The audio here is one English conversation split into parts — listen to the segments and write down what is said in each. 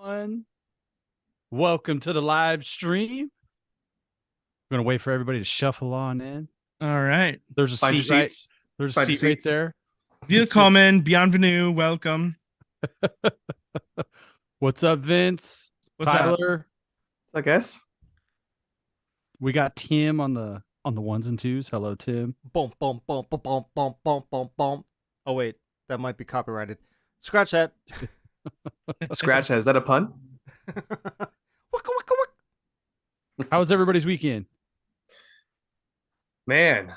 Everyone. Welcome to the live stream. I'm gonna wait for everybody to shuffle on in. All right. There's a Find your seat right. seats. There's a Find your seat right seats. there. Willkommen, bienvenue, welcome. What's up, Vince? What's up? Tyler? I guess. We got Tim on the ones and twos. Hello, Tim. Boom, boom, boom, boom, boom, boom, boom, boom, boom. Oh wait, that might be copyrighted. Scratch that. Scratch that. Is that a pun? Waka, waka, waka. How was everybody's weekend? Man,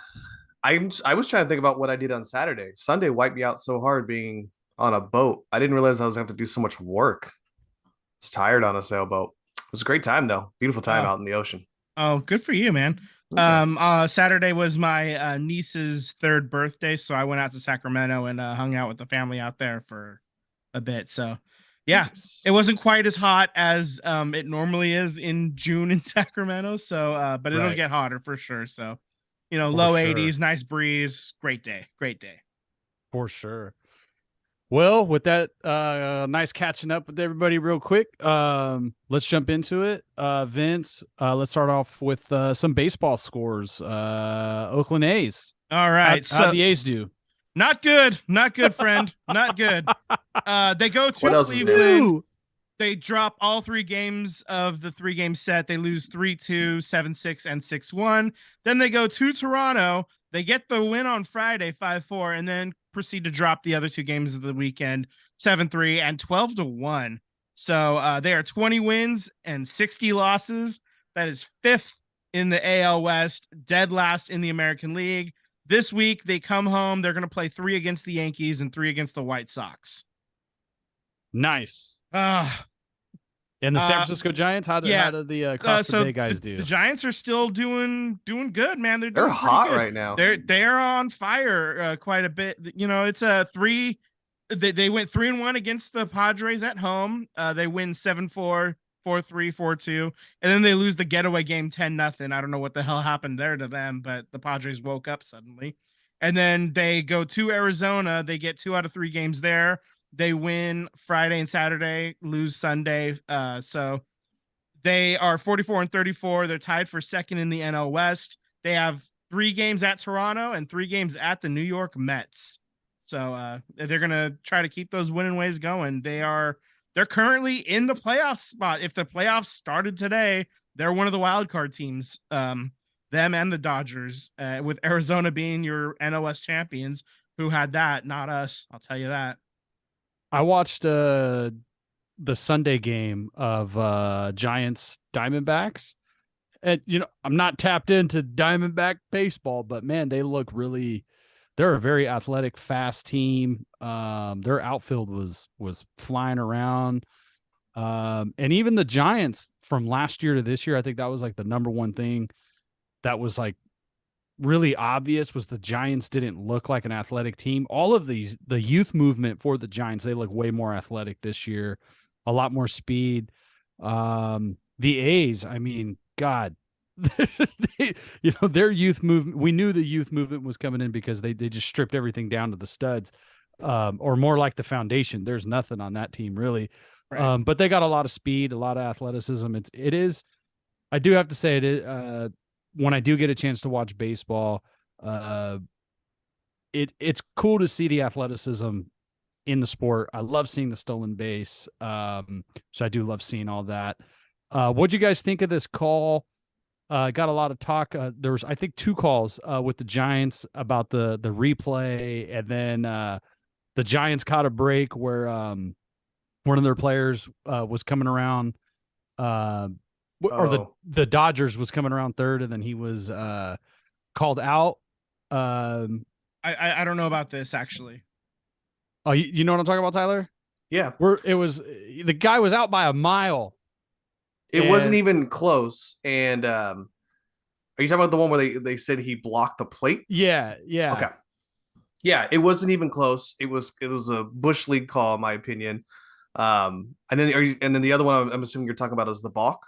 I was trying to think about what I did on Saturday. Sunday wiped me out so hard being on a boat. I didn't realize I was going to have to do so much work. I was tired on a sailboat. It was a great time though. Beautiful time out in the ocean. Oh, good for you, man. Saturday was my niece's 3rd birthday, so I went out to Sacramento and hung out with the family out there for a bit. So, yeah, Nice. it wasn't quite as hot as it normally is in June in Sacramento. So, but it'll Right. get hotter for sure. So, For low sure. 80s, nice breeze, great day, great day. For sure. Well, with that, nice catching up with everybody real quick. Let's jump into it. Vince, let's start off with some baseball scores. Oakland A's. All right, How'd the A's do? not good, friend, not good. They go to What else is new? Cleveland. They drop all 3 games of the 3-game set. They lose 3-2, 7-6, and 6-1. Then they go to Toronto. They get the win on Friday, 5-4, and then proceed to drop the other 2 games of the weekend, 7-3 and 12-1. So they are 20 wins and 60 losses. That is 5th in the AL West, dead last in the American League. This week, they come home. They're going to play 3 against the Yankees and 3 against the White Sox. Nice. Uh, And the San Francisco Giants, how did the Cross the Bay guys do? The Giants are still doing good, man. They're They're doing pretty hot good. right now. They're on fire quite a bit. It's a 3. They went 3-1 against the Padres at home. They win 7-4, 4-3, 4-2, and then they lose the getaway game 10-0. I don't know what the hell happened there to them, but the Padres woke up suddenly. And then they go to Arizona. They get 2 out of 3 games there. They win Friday and Saturday, lose Sunday. So they are 44-34. They're tied for 2nd in the NL West. They have 3 games at Toronto and 3 games at the New York Mets. So they're gonna try to keep those winning ways going. They're currently in the playoff spot. If the playoffs started today, they're one of the wild card teams. Them and the Dodgers, with Arizona being your NL West champions, who had that, not us. I'll tell you that. I watched the Sunday game of Giants Diamondbacks. And I'm not tapped into Diamondback baseball, but man, they're a very athletic, fast team. Their outfield was flying around. And even the Giants from last year to this year, I think that was like the number one thing that was like really obvious was the Giants didn't look like an athletic team. All of the youth movement for the Giants, they look way more athletic this year, a lot more speed. The A's, I mean, God, their youth movement, we knew the youth movement was coming in because they just stripped everything down to the studs, or more like the foundation. There's nothing on that team really. Right. But they got a lot of speed, a lot of athleticism. It is, I do have to say it is, when I do get a chance to watch baseball, it's cool to see the athleticism in the sport. I love seeing the stolen base. So I do love seeing all that. What'd you guys think of this call? Got a lot of talk. There was, I think, 2 calls with the Giants about the replay, and then the Giants caught a break where one of their players was coming around, or the Dodgers was coming around third, and then he was called out. I don't know about this actually. Oh, you know what I'm talking about, Tyler? Yeah. The guy was out by a mile. It wasn't even close. And are you talking about the one where they said he blocked the plate? Yeah. Okay. Yeah, it wasn't even close. It was a bush league call, in my opinion. And then the other one I'm assuming you're talking about is the balk.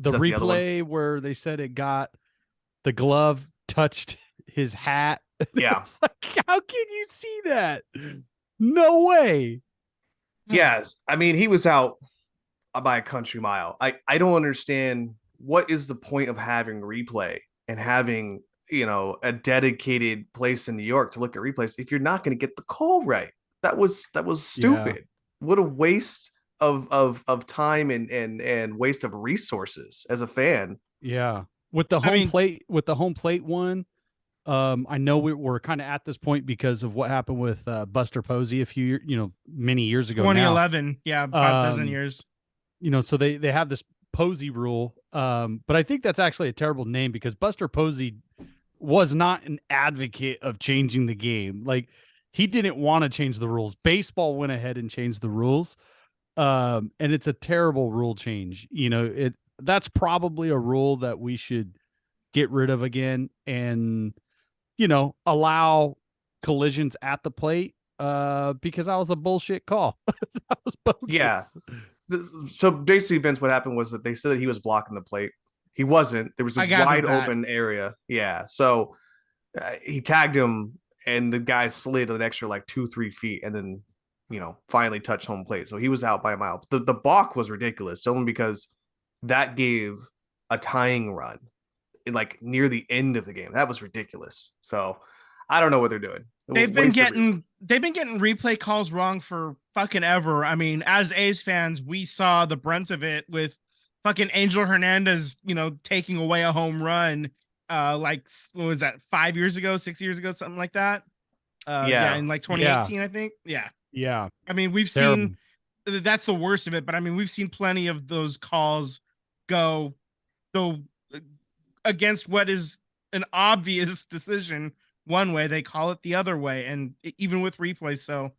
The replay where they said it got the glove touched his hat. Yeah. It's like, how can you see that? No way. Yes. I mean, he was out by a country mile. I don't understand what is the point of having replay and having, you know, a dedicated place in New York to look at replays if you're not going to get the call right. That was Yeah. stupid. What a waste of time and waste of resources as a fan. Yeah. With the I mean, home plate one, I know we're kind of at this point because of what happened with Buster Posey a few many years ago now. 2011, yeah, about a dozen years. So they have this Posey rule, but I think that's actually a terrible name because Buster Posey was not an advocate of changing the game. Like, he didn't want to change the rules. Baseball went ahead and changed the rules, and it's a terrible rule change. That's probably a rule that we should get rid of again, and allow collisions at the plate, because that was a bullshit call. That was bogus. Yeah. So basically, Vince, what happened was that they said that he was blocking the plate. He wasn't. There was a I gathered wide that. open area. Yeah. So he tagged him, and the guy slid an extra like 2-3 feet, and then finally touched home plate. So he was out by a mile. The balk was ridiculous, only because that gave a tying run in like near the end of the game. That was ridiculous. So I don't know what they're doing. They've been getting replay calls wrong for fucking ever. I mean, as A's fans, we saw the brunt of it with fucking Angel Hernandez, taking away a home run. Like, what was that, 5 years ago, 6 years ago, something like that? Yeah, in like 2018, I think. Yeah. I mean, we've seen that's the worst of it, but I mean, we've seen plenty of those calls go against what is an obvious decision one way, they call it the other way, and even with replays. So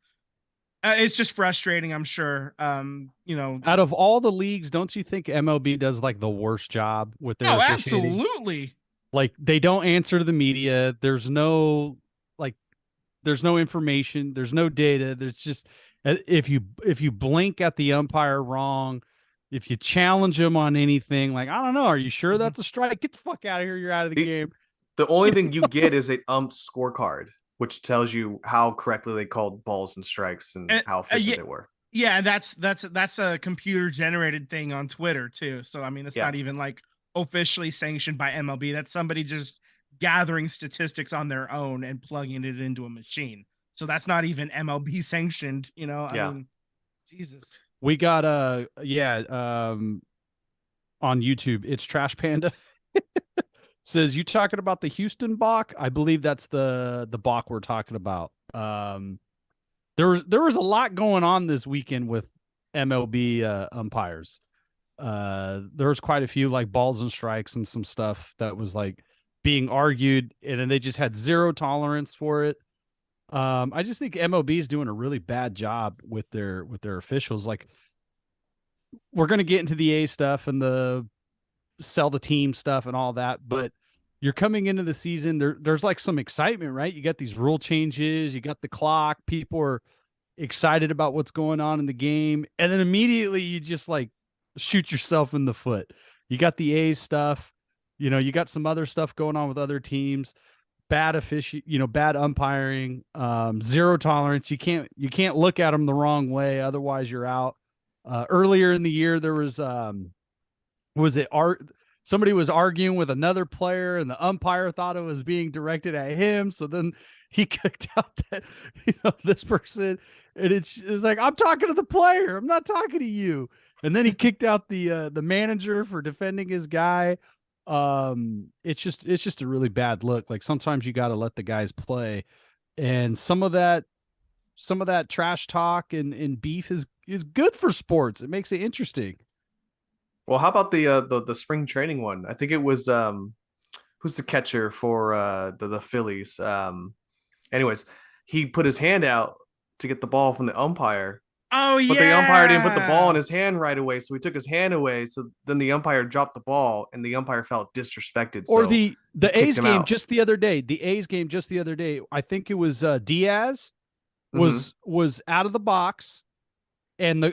it's just frustrating, I'm sure. Out of all the leagues, don't you think MLB does like the worst job with their officiating? Absolutely. Like, they don't answer to the media. There's no information. There's no data. There's just, if you blink at the umpire wrong, if you challenge him on anything, like, I don't know, are you sure that's a strike? Get the fuck out of here. You're out of the game. The only thing you get is an ump scorecard, which tells you how correctly they called balls and strikes and how efficient they were. Yeah, that's a computer generated thing on Twitter too. So I mean, it's not even like officially sanctioned by MLB. That's somebody just gathering statistics on their own and plugging it into a machine. So that's not even MLB sanctioned. I mean, Jesus. We got on YouTube. It's Trash Panda. Says, you talking about the Houston balk? I believe that's the balk we're talking about. There was a lot going on this weekend with MLB umpires. There was quite a few like balls and strikes and some stuff that was like being argued, and then they just had zero tolerance for it. I just think MLB is doing a really bad job with their officials. Like, we're going to get into the A stuff and the sell the team stuff and all that, but you're coming into the season, there's like some excitement, right? You got these rule changes, you got the clock, people are excited about what's going on in the game, and then immediately you just like shoot yourself in the foot. You got the A's stuff, you got some other stuff going on with other teams, bad bad umpiring, zero tolerance. You can't look at them the wrong way, otherwise you're out. Earlier in the year, there was somebody was arguing with another player, and the umpire thought it was being directed at him. So then he kicked out that, this person, and it's like, I'm talking to the player, I'm not talking to you. And then he kicked out the manager for defending his guy. It's just a really bad look. Like, sometimes you got to let the guys play, and some of that trash talk and beef is good for sports. It makes it interesting. Well, how about the spring training one? I think it was who's the catcher for the Phillies? Anyways, he put his hand out to get the ball from the umpire. Oh yeah. But the umpire didn't put the ball in his hand right away, so he took his hand away. So then the umpire dropped the ball, and the umpire felt disrespected. Or so the A's game out. just the other day. The A's game just the other day. I think it was Diaz was out of the box, and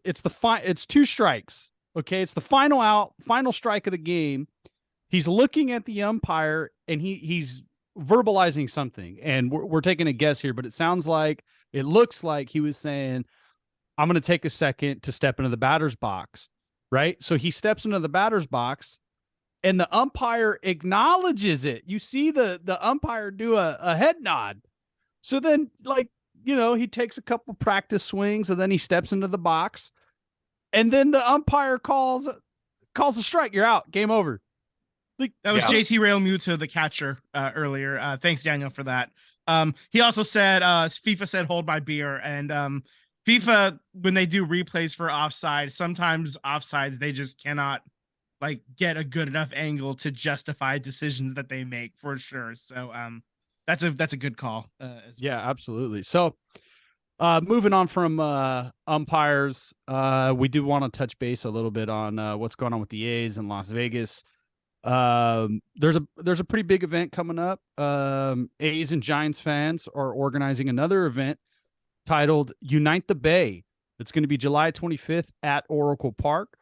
it's two strikes. Okay, it's the final strike of the game. He's looking at the umpire, and he's verbalizing something, and we're taking a guess here, but it looks like he was saying, I'm going to take a second to step into the batter's box. right? So he steps into the batter's box and the umpire acknowledges it. You see the umpire do a head nod. So then, like, he takes a couple practice swings and then he steps into the box. And then the umpire calls a strike. You're out. Game over. Like, that was JT Realmuto, the catcher, earlier. Thanks, Daniel, for that. He also said, FIFA said, hold my beer. And FIFA, when they do replays for offside, sometimes offsides, they just cannot like get a good enough angle to justify decisions that they make, for sure. So that's a good call. Yeah, absolutely. So moving on from umpires, we do want to touch base a little bit on what's going on with the A's in Las Vegas. There's a pretty big event coming up. A's and Giants fans are organizing another event titled Unite the Bay. It's going to be July 25th at Oracle Park.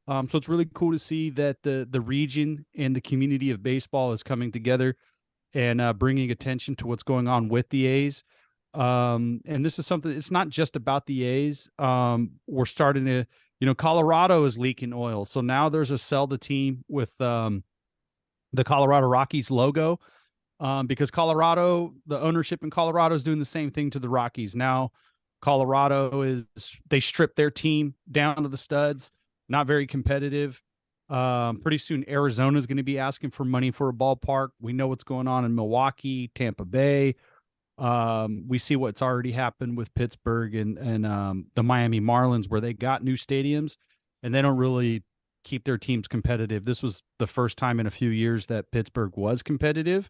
So it's really cool to see that the region and the community of baseball is coming together and bringing attention to what's going on with the A's. And this is something, it's not just about the A's. We're starting to, Colorado is leaking oil. So now there's a sell the team with the Colorado Rockies logo, because Colorado, the ownership in Colorado is doing the same thing to the Rockies. Now Colorado they stripped their team down to the studs, not very competitive. Pretty soon Arizona is going to be asking for money for a ballpark. We know what's going on in Milwaukee, Tampa Bay. We see what's already happened with Pittsburgh and the Miami Marlins, where they got new stadiums and they don't really keep their teams competitive. This was the first time in a few years that Pittsburgh was competitive,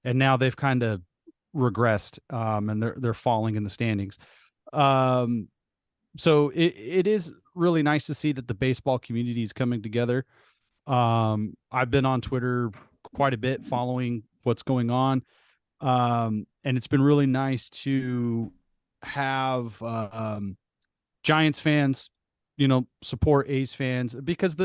and now they've kind of regressed, and they're falling in the standings. So it is really nice to see that the baseball community is coming together. I've been on Twitter quite a bit following what's going on. And it's been really nice to have Giants fans, support A's fans, because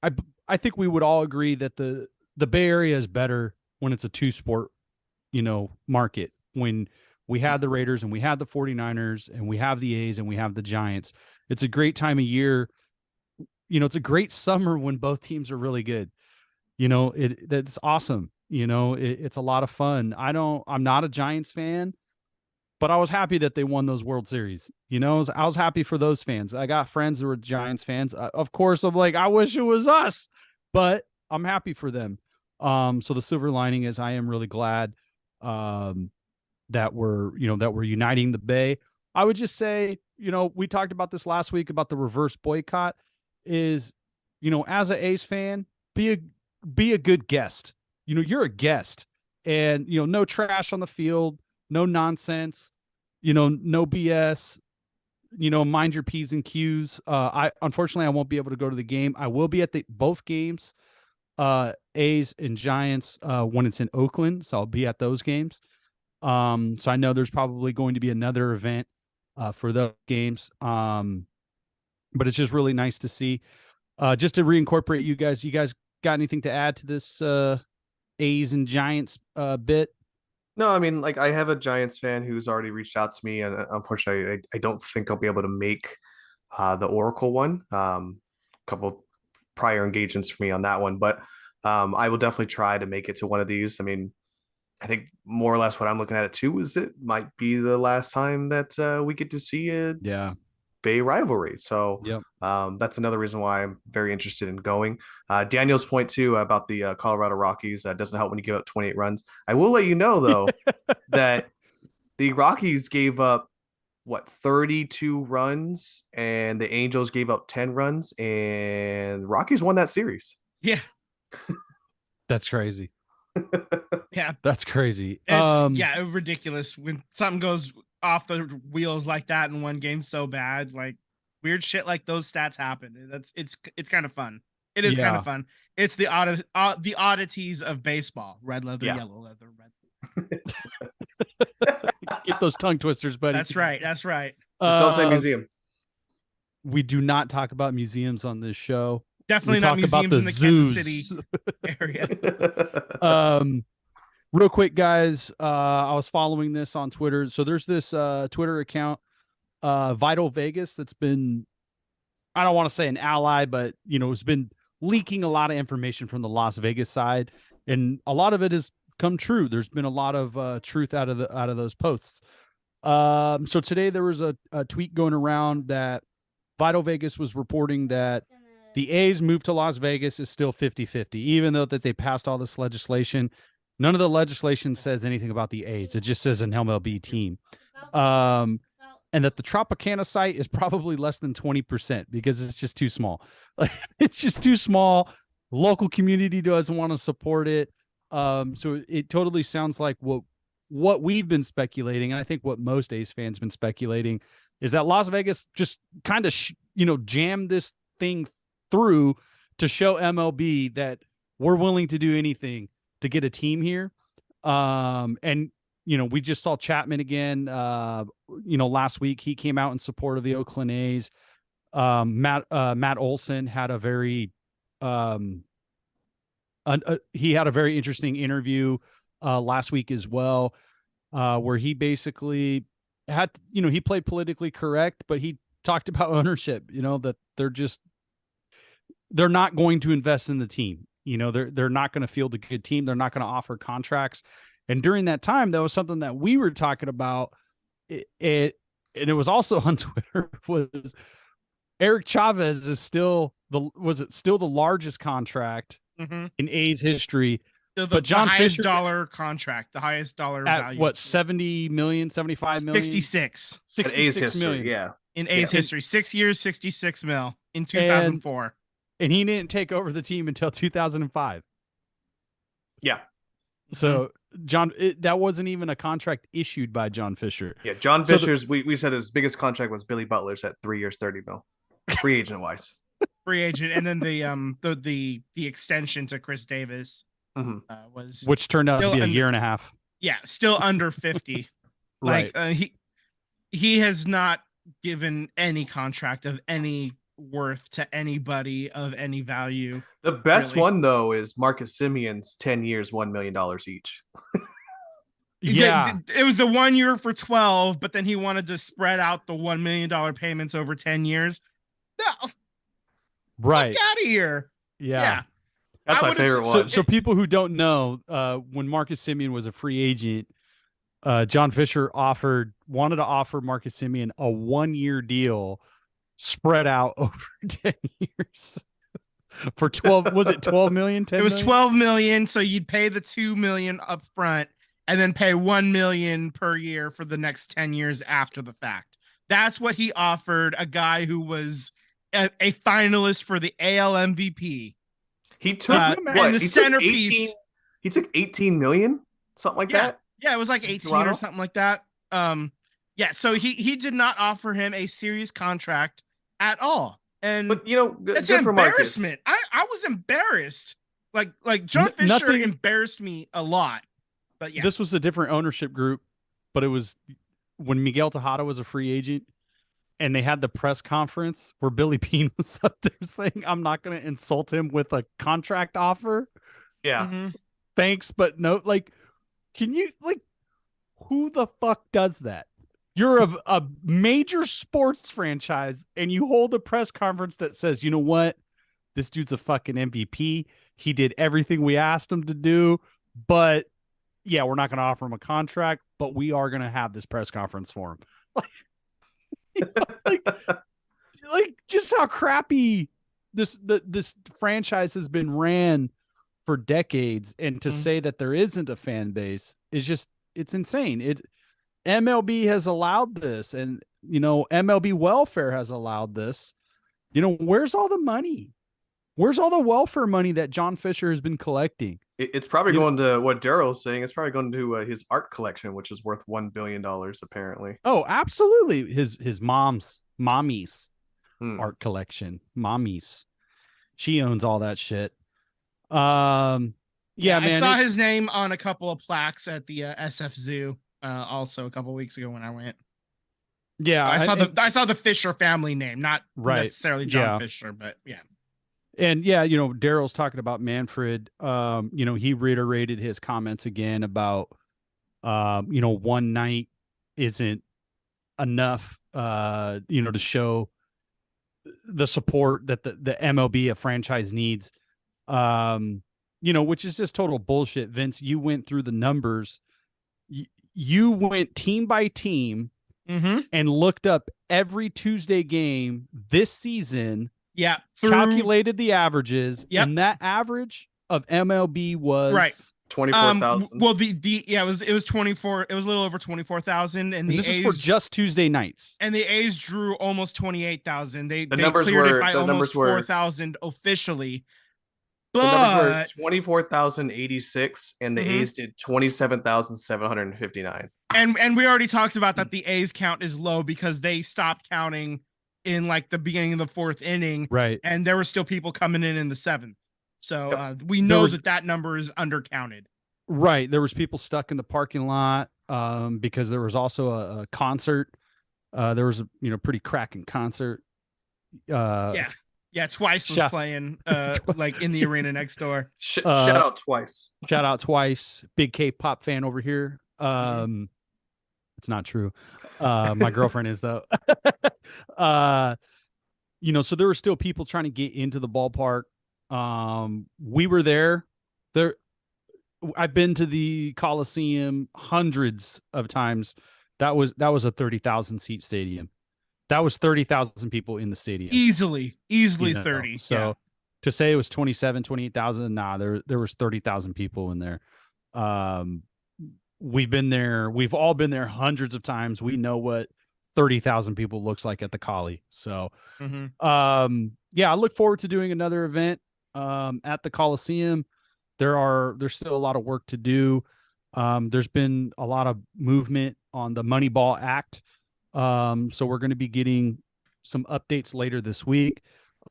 I think we would all agree that the Bay Area is better when it's a two-sport, market. When we had the Raiders and we had the 49ers and we have the A's and we have the Giants. It's a great time of year. It's a great summer when both teams are really good. That's awesome. It's a lot of fun. I'm not a Giants fan, but I was happy that they won those World Series. I was happy for those fans. I got friends who were Giants fans. Of course, I'm like, I wish it was us, but I'm happy for them. So the silver lining is I am really glad that we're uniting the Bay. I would just say, we talked about this last week about the reverse boycott is, as an A's fan, be a good guest. You're a guest, and, no trash on the field, no nonsense, no BS, mind your P's and Q's. Unfortunately, I won't be able to go to the game. I will be at both games, A's and Giants, when it's in Oakland. So I'll be at those games. So I know there's probably going to be another event, for those games. But it's just really nice to see, just to reincorporate you guys got anything to add to this, A's and Giants bit? No, I mean, like, I have a Giants fan who's already reached out to me, and unfortunately, I don't think I'll be able to make the Oracle one. Couple prior engagements for me on that one, but I will definitely try to make it to one of these. I mean, I think more or less what I'm looking at it too is it might be the last time that we get to see a Bay rivalry. So that's another reason why I'm very interested in going. Daniel's point too about the Colorado Rockies, doesn't help when you give up 28 runs. I will let you know though that the Rockies gave up 32 runs and the Angels gave up 10 runs, and Rockies won that series. Yeah. That's crazy. Yeah. That's crazy. It's ridiculous when something goes off the wheels like that in one game so bad. Like, weird shit like those stats happen. It's kind of fun. It is kind of fun. It's the oddities of baseball. Red leather, yellow leather, red. Get those tongue twisters, buddy. That's right. Just don't say museum. We do not talk about museums on this show. Definitely not museums in the Kansas City area. Real quick, guys, I was following this on Twitter. So there's this Twitter account, Vital Vegas, that's been I don't want to say an ally, but has been leaking a lot of information from the Las Vegas side, and a lot of it has come true. There's been a lot of truth out of those posts. So today there was a tweet going around that Vital Vegas was reporting that the A's move to Las Vegas is still 50-50, even though that they passed all this legislation. None of the legislation says anything about the A's. It just says an MLB team. And that the Tropicana site is probably less than 20% because it's just too small. Like, it's just too small. Local community doesn't want to support it. So it totally sounds like what we've been speculating, and I think what most A's fans been speculating, is that Las Vegas just kind of jammed this thing through to show MLB that we're willing to do anything to get a team here. And we just saw Chapman again. Last week he came out in support of the Oakland A's. Matt Olson had a very interesting interview last week as well, where he basically had, he played politically correct, but he talked about ownership, that they're not going to invest in the team. They're not going to field a good team. They're not going to offer contracts. And during that time, that was something that we were talking about. And it was also on Twitter, was Eric Chavez is still the largest contract in A's history. But John Fisher dollar contract, the highest dollar at value. What, 70 million, 75 million? 66. 66 million. Yeah. In A's history, 6 years, 66 mil in 2004. And he didn't take over the team until 2005. Yeah. So that wasn't even a contract issued by John Fisher. Yeah, John Fisher's, we said his biggest contract was Billy Butler's at 3 years, 30 mil, free agent wise. Free agent, and then the extension to Chris Davis which turned out to be a year and a half. Yeah, still under 50. Right. He has not given any contract of any worth to anybody of any value. The best one though is Marcus Simeon's 10 years, $1 million each. Yeah, it was the 1 year for 12, but then he wanted to spread out the $1 million payments over 10 years. No, right, out of here. Yeah. That's my favorite one. So people who don't know, when Marcus Simeon was a free agent, John Fisher wanted to offer Marcus Simeon a 1 year deal spread out over 10 years for 12. Was it 12 million? 10 it was million? 12 million. So you'd pay the 2 million up front and then pay 1 million per year for the next 10 years after the fact. That's what he offered a guy who was a finalist for the AL MVP. He took the centerpiece. He took 18 million, something like that. Yeah, it was like 18 or something like that. Yeah, so he did not offer him a serious contract at all. And but it's an embarrassment. I was embarrassed. Like John Fisher embarrassed me a lot. But yeah. This was a different ownership group, but it was when Miguel Tejada was a free agent, and they had the press conference where Billy Beane was up there saying, "I'm not going to insult him with a contract offer." Yeah. Mm-hmm. Thanks, but no. Can you who the fuck does that? You're a major sports franchise, and you hold a press conference that says, "You know what? This dude's a fucking MVP. He did everything we asked him to do, but yeah, we're not going to offer him a contract, but we are going to have this press conference for him." Just how crappy this franchise has been ran for decades, and to say that there isn't a fan base is just, it's insane. MLB has allowed this, and MLB welfare has allowed this. Where's all the money? Where's all the welfare money that John Fisher has been collecting? It's probably going to what Daryl's saying. It's probably going to his art collection, which is worth $1 billion apparently. Oh, absolutely. His mommy's art collection. Mommy's. She owns all that shit. Yeah, man. I saw his name on a couple of plaques at the SF Zoo also a couple of weeks ago when I went. Yeah, I saw the Fisher family name, not necessarily John Yeah. Fisher, but yeah. And yeah, Daryl's talking about Manfred. He reiterated his comments again about, one night isn't enough, to show the support that the MLB, a franchise, needs. Which is just total bullshit. Vince, you went through the numbers. You went team by team and looked up every Tuesday game this season. Yeah. Calculated the averages. Yep. And that average of MLB was 24,000. Well, it was 24. It was a little over 24,000, and the this A's, is for just Tuesday nights. And the A's drew almost 28,000. They numbers cleared were it by the almost numbers were 4,000 officially. The numbers But were 24,086, and the A's did 27,759. And we already talked about that. The A's count is low because they stopped counting in like the beginning of the fourth inning, right? And there were still people coming in the seventh. So we There know was- that number is undercounted. Right. There was people stuck in the parking lot because there was also a concert. There was a pretty cracking concert. Yeah, Twice was playing like in the arena next door. Shout out Twice. Shout out Twice. Big K-pop fan over here. It's not true. My girlfriend is though. So there were still people trying to get into the ballpark. We were there. I've been to the Coliseum hundreds of times. That was a 30,000 seat stadium. That was 30,000 people in the stadium. Easily 30. So to say it was 28,000, nah, there was 30,000 people in there. We've been there. We've all been there hundreds of times. We know what 30,000 people looks like at the Coli. So, I look forward to doing another event at the Coliseum. There's still a lot of work to do. There's been a lot of movement on the Moneyball Act. So we're going to be getting some updates later this week.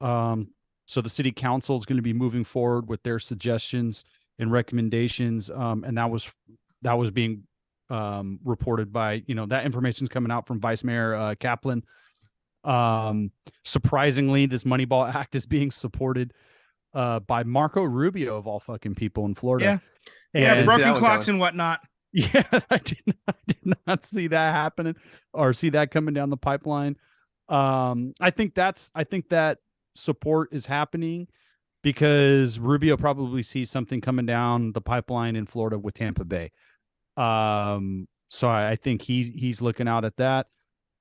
So the city council is going to be moving forward with their suggestions and recommendations. And that was being reported by, that information's coming out from Vice Mayor Kaplan. Surprisingly, this Moneyball Act is being supported by Marco Rubio of all fucking people in Florida. Yeah, broken clocks and whatnot. Yeah, I did not see that happening or see that coming down the pipeline. I think that support is happening because Rubio probably sees something coming down the pipeline in Florida with Tampa Bay. So I think he's looking out at that.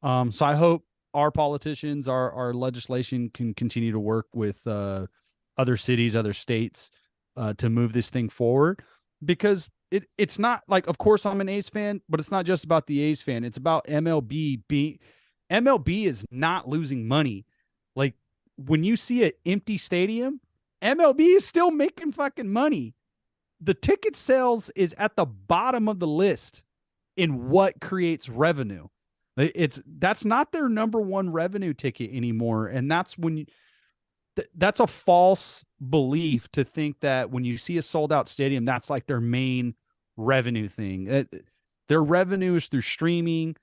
So I hope our politicians, our legislation can continue to work with other cities, other states to move this thing forward, because it's not like, of course I'm an A's fan, but it's not just about the A's fan. It's about MLB MLB is not losing money. Like when you see an empty stadium, MLB is still making fucking money. The ticket sales is at the bottom of the list in what creates revenue. That's not their number one revenue ticket anymore. And that's when that's a false belief to think that when you see a sold out stadium, that's like their main revenue thing. Their revenue is through streaming.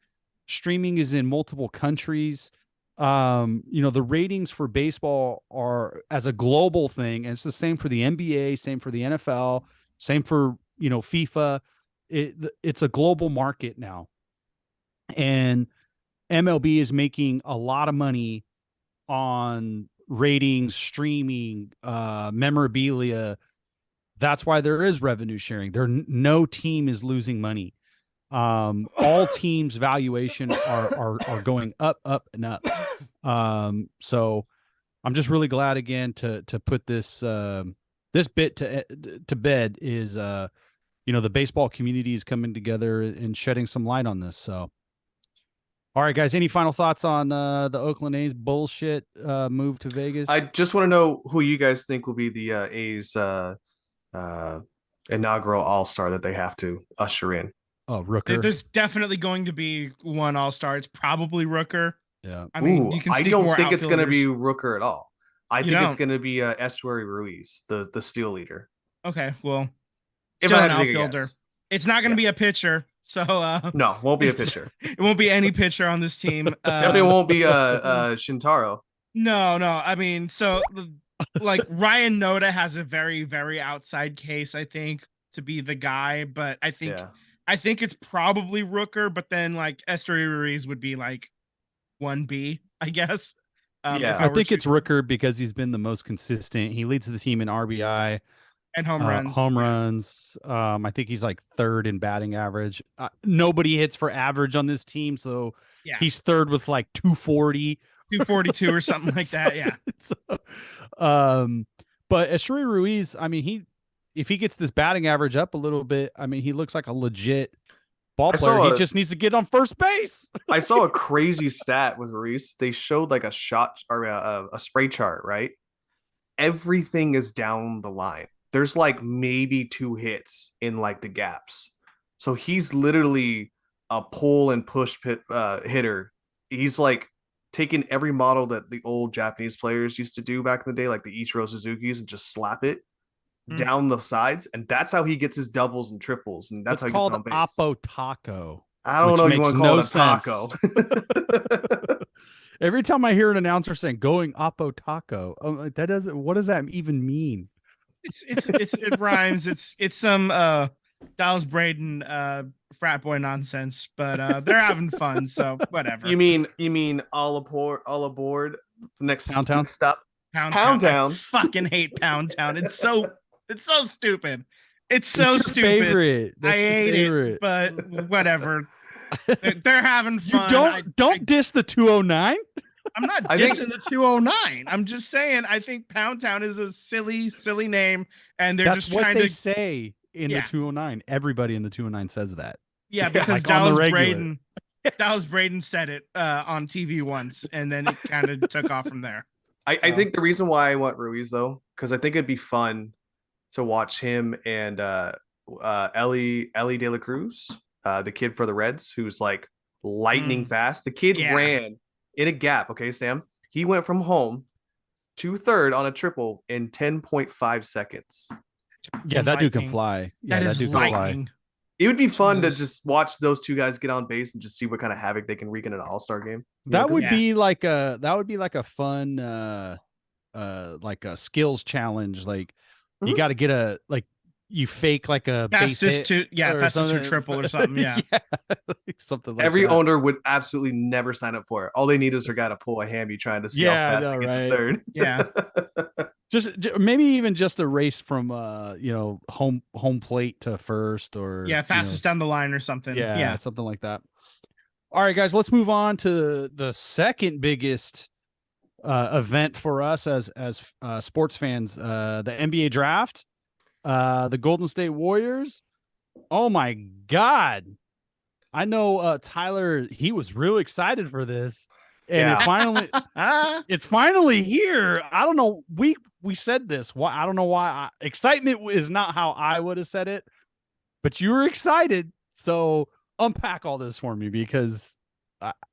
Streaming is in multiple countries. The ratings for baseball are as a global thing, and it's the same for the NBA, same for the NFL, same for FIFA. It's a global market now, and MLB is making a lot of money on ratings, streaming, memorabilia. That's why there is revenue sharing. No team is losing money. All teams' valuation are going up, and up. So I'm just really glad again to put this bit to bed is the baseball community is coming together and shedding some light on this. So, all right, guys, any final thoughts on the Oakland A's bullshit move to Vegas? I just want to know who you guys think will be the A's inaugural All-Star that they have to usher in. Oh, Rooker. There's definitely going to be one All-Star. It's probably Rooker. Yeah. I mean, you can. I don't think it's going to be Rooker at all. I think it's going to be Estuary Ruiz, the steal leader. Okay, well, if still I an had to take a outfielder. guess. It's not going to be a pitcher, so no, won't be a pitcher. It won't be any pitcher on this team. Definitely won't be Shintaro. No. I mean, so like Ryan Noda has a very, very outside case, I think, to be the guy, but I think it's probably Rooker, but then like Estuary Ruiz would be like 1B, I guess. Yeah. I think it's Rooker because he's been the most consistent. He leads the team in RBI, and home runs. home runs. I think he's like third in batting average. Nobody hits for average on this team, so Yeah. he's third with like 240, 242 or something like that. Yeah. So, but Esteury Ruiz, I mean, if he gets this batting average up a little bit, I mean, he looks like a legit ball player. He just needs to get on first base. I saw a crazy stat with Ruiz. They showed like a shot or a spray chart, right? Everything is down the line. There's like maybe 2 hits in like the gaps. So he's literally a pull and push hitter. He's like taking every model that the old Japanese players used to do back in the day, like the Ichiro Suzuki's, and just slap it down the sides, and that's how he gets his doubles and triples, and that's it's how he called gets on base. Oppo Taco. I don't know if you want to call it a taco. Every time I hear an announcer saying "going Oppo Taco," I'm like, that doesn't. What does that even mean? It rhymes. It's some Dallas Braden frat boy nonsense, but they're having fun, so whatever. You mean all aboard the next Pound Town? stop? Pound Town. I fucking hate Pound Town. It's so stupid. It's so stupid. Favorite. I hate it, but whatever. They're having fun. You don't diss the 209. I'm not dissing the 209. I'm just saying I think Pound Town is a silly name, and they're That's just what trying they to say in the 209. Everybody in the 209 says that. Yeah, because like Dallas Braden said it on TV once, and then it kind of took off from there. I think the reason why I want Ruiz though, because I think it'd be fun to watch him and Ellie De La Cruz, the kid for the Reds, who's like lightning fast. The kid ran in a gap. Okay, Sam. He went from home to third on a triple in 10.5 seconds. Yeah, that dude can fly. Yeah, that dude can fly. It would be fun to just watch those two guys get on base and just see what kind of havoc they can wreak in an all-star game. That would be like a fun like a skills challenge. Like you got to get you fake like a fastest to triple or something. Yeah, something like every that. owner would absolutely never sign up for it. All they need is a guy to pull a hammy trying to see how fast they get to third. Yeah. Just maybe even just a race from home plate to first, or fastest down the line or something. Yeah, something like that. All right, guys, let's move on to the second biggest event for us as sports fans, the NBA draft. The Golden State Warriors. Oh my God. I know Tyler, he was real excited for this. And it's finally here. I don't know. We said this. Why? I don't know why. Excitement is not how I would have said it, but you were excited. So unpack all this for me, because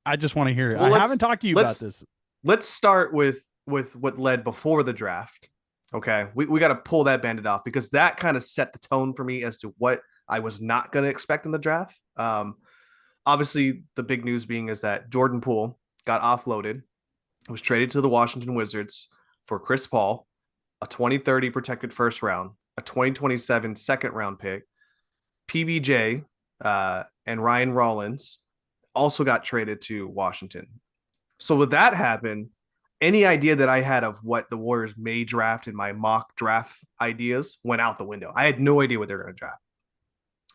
I just want to hear it. Well, I haven't talked to you about this. Let's start with what led before the draft. Okay, we got to pull that bandit off, because that kind of set the tone for me as to what I was not going to expect in the draft. Obviously, the big news being is that Jordan Poole got offloaded, was traded to the Washington Wizards for Chris Paul, a 2030 protected first round, a 2027 second round pick. PBJ and Ryan Rollins also got traded to Washington. So with that happen, any idea that I had of what the Warriors may draft in my mock draft ideas went out the window. I had no idea what they were going to draft.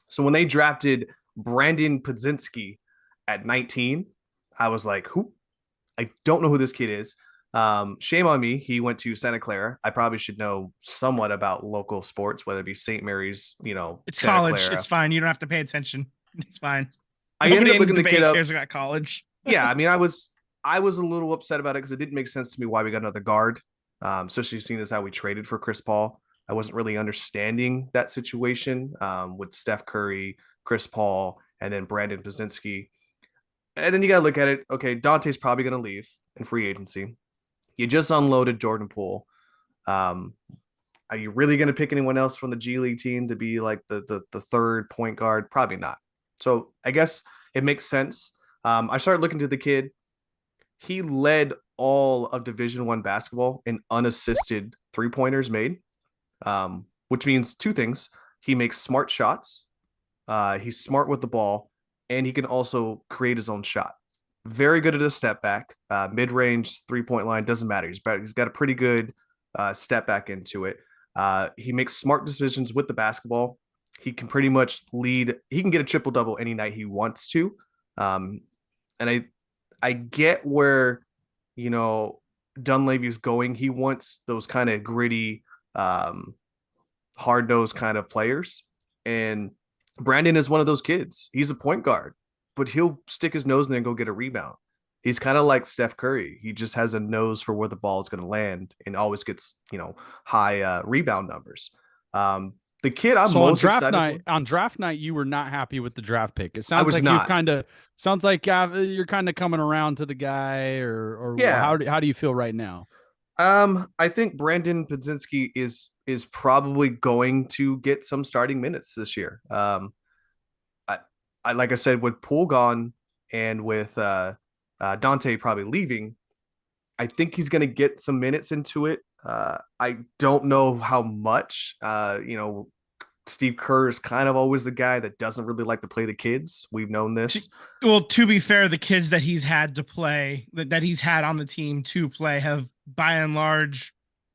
So when they drafted Brandon Podzinski at 19, I was like, who? I don't know who this kid is. Shame on me. He went to Santa Clara. I probably should know somewhat about local sports, whether it be St. Mary's, it's Santa college. Clara. It's fine. You don't have to pay attention. It's fine. I ended up looking the kid up. Cares about college. Yeah, I mean, I was a little upset about it because it didn't make sense to me why we got another guard, especially seeing as how we traded for Chris Paul. I wasn't really understanding that situation with Steph Curry, Chris Paul, and then Brandon Podzinski. And then you got to look at it. Okay, Dante's probably going to leave in free agency. You just unloaded Jordan Poole. Are you really going to pick anyone else from the G League team to be like the third point guard? Probably not. So I guess it makes sense. I started looking to the kid. He led all of Division I basketball in unassisted three-pointers made, which means two things. He makes smart shots. He's smart with the ball, and he can also create his own shot. very good at a step back, mid-range 3-point line, doesn't matter. He's got a pretty good step back into it. He makes smart decisions with the basketball. He can pretty much lead. He can get a triple double any night he wants to. And I get where, you know, Dunleavy is going. He wants those kind of gritty, hard nosed kind of players. And Brandon is one of those kids. He's a point guard, but he'll stick his nose in there and go get a rebound. He's kind of like Steph Curry. He just has a nose for where the ball is going to land and always gets, you know, high rebound numbers. The kid I'm so most excited on draft night, you were not happy with the draft pick. It I sounds was like not. you kind of you're kind of coming around to the guy, or Yeah. how do you feel right now? I think Brandon Podzinski is probably going to get some starting minutes this year. I like I said, with Poole gone and with Dante probably leaving, I think he's going to get some minutes into it. I don't know how much. You know, Steve Kerr is kind of always the guy that doesn't really like to play the kids. We've known this. Well, to be fair, the kids that he's had to play, that he's had on the team to play, have by and large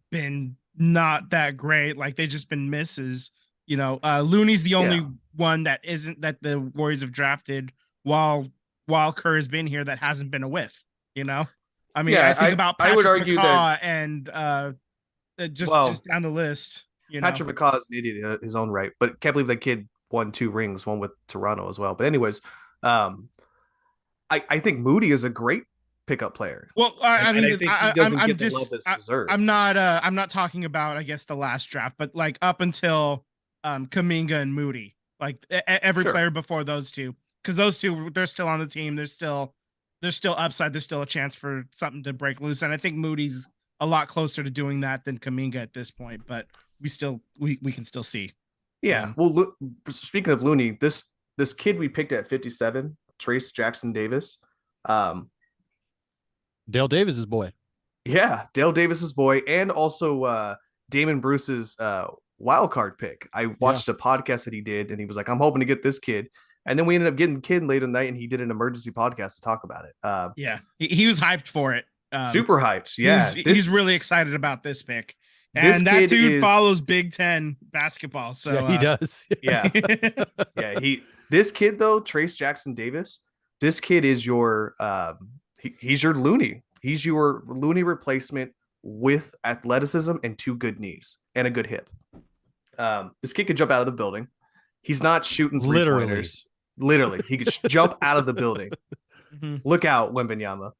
been not that great. Like they've just been misses. You know, Looney's the only one that isn't, that the Warriors have drafted while Kerr has been here, that hasn't been a whiff. You know, I mean, I think about Patrick I would argue McCaw and just down the list. You know? Patrick McCaw is an idiot in his own right, but can't believe that kid won 2 rings, one with Toronto as well. But anyways, I think Moody is a great pickup player. Well, I mean, I think he doesn't get the love that's deserved. I'm not talking about, I guess, the last draft, but like up until Kuminga and Moody, like every player before those two, because those two, they're still on the team. There's still upside. There's still a chance for something to break loose, and I think Moody's a lot closer to doing that than Kuminga at this point. But we can still see. Yeah. Well, look, speaking of Looney, this kid we picked at 57, Trace Jackson Davis. Dale Davis's boy. Yeah, Dale Davis's boy, and also Damon Bruce's wild card pick. I watched a podcast that he did, and he was like, "I'm hoping to get this kid." And then we ended up getting the kid late in the night, and he did an emergency podcast to talk about it. Yeah, he was hyped for it. Super hyped. Yeah, he's really excited about this pick. And that dude follows Big Ten basketball. So yeah, he does. Yeah. This kid though, Trace Jackson Davis, this kid is your he's your Looney. He's your Looney replacement with athleticism and 2 good knees and a good hip. This kid could jump out of the building. He's not shooting 3-pointers. Literally, he could jump out of the building. Look out, Wembanyama.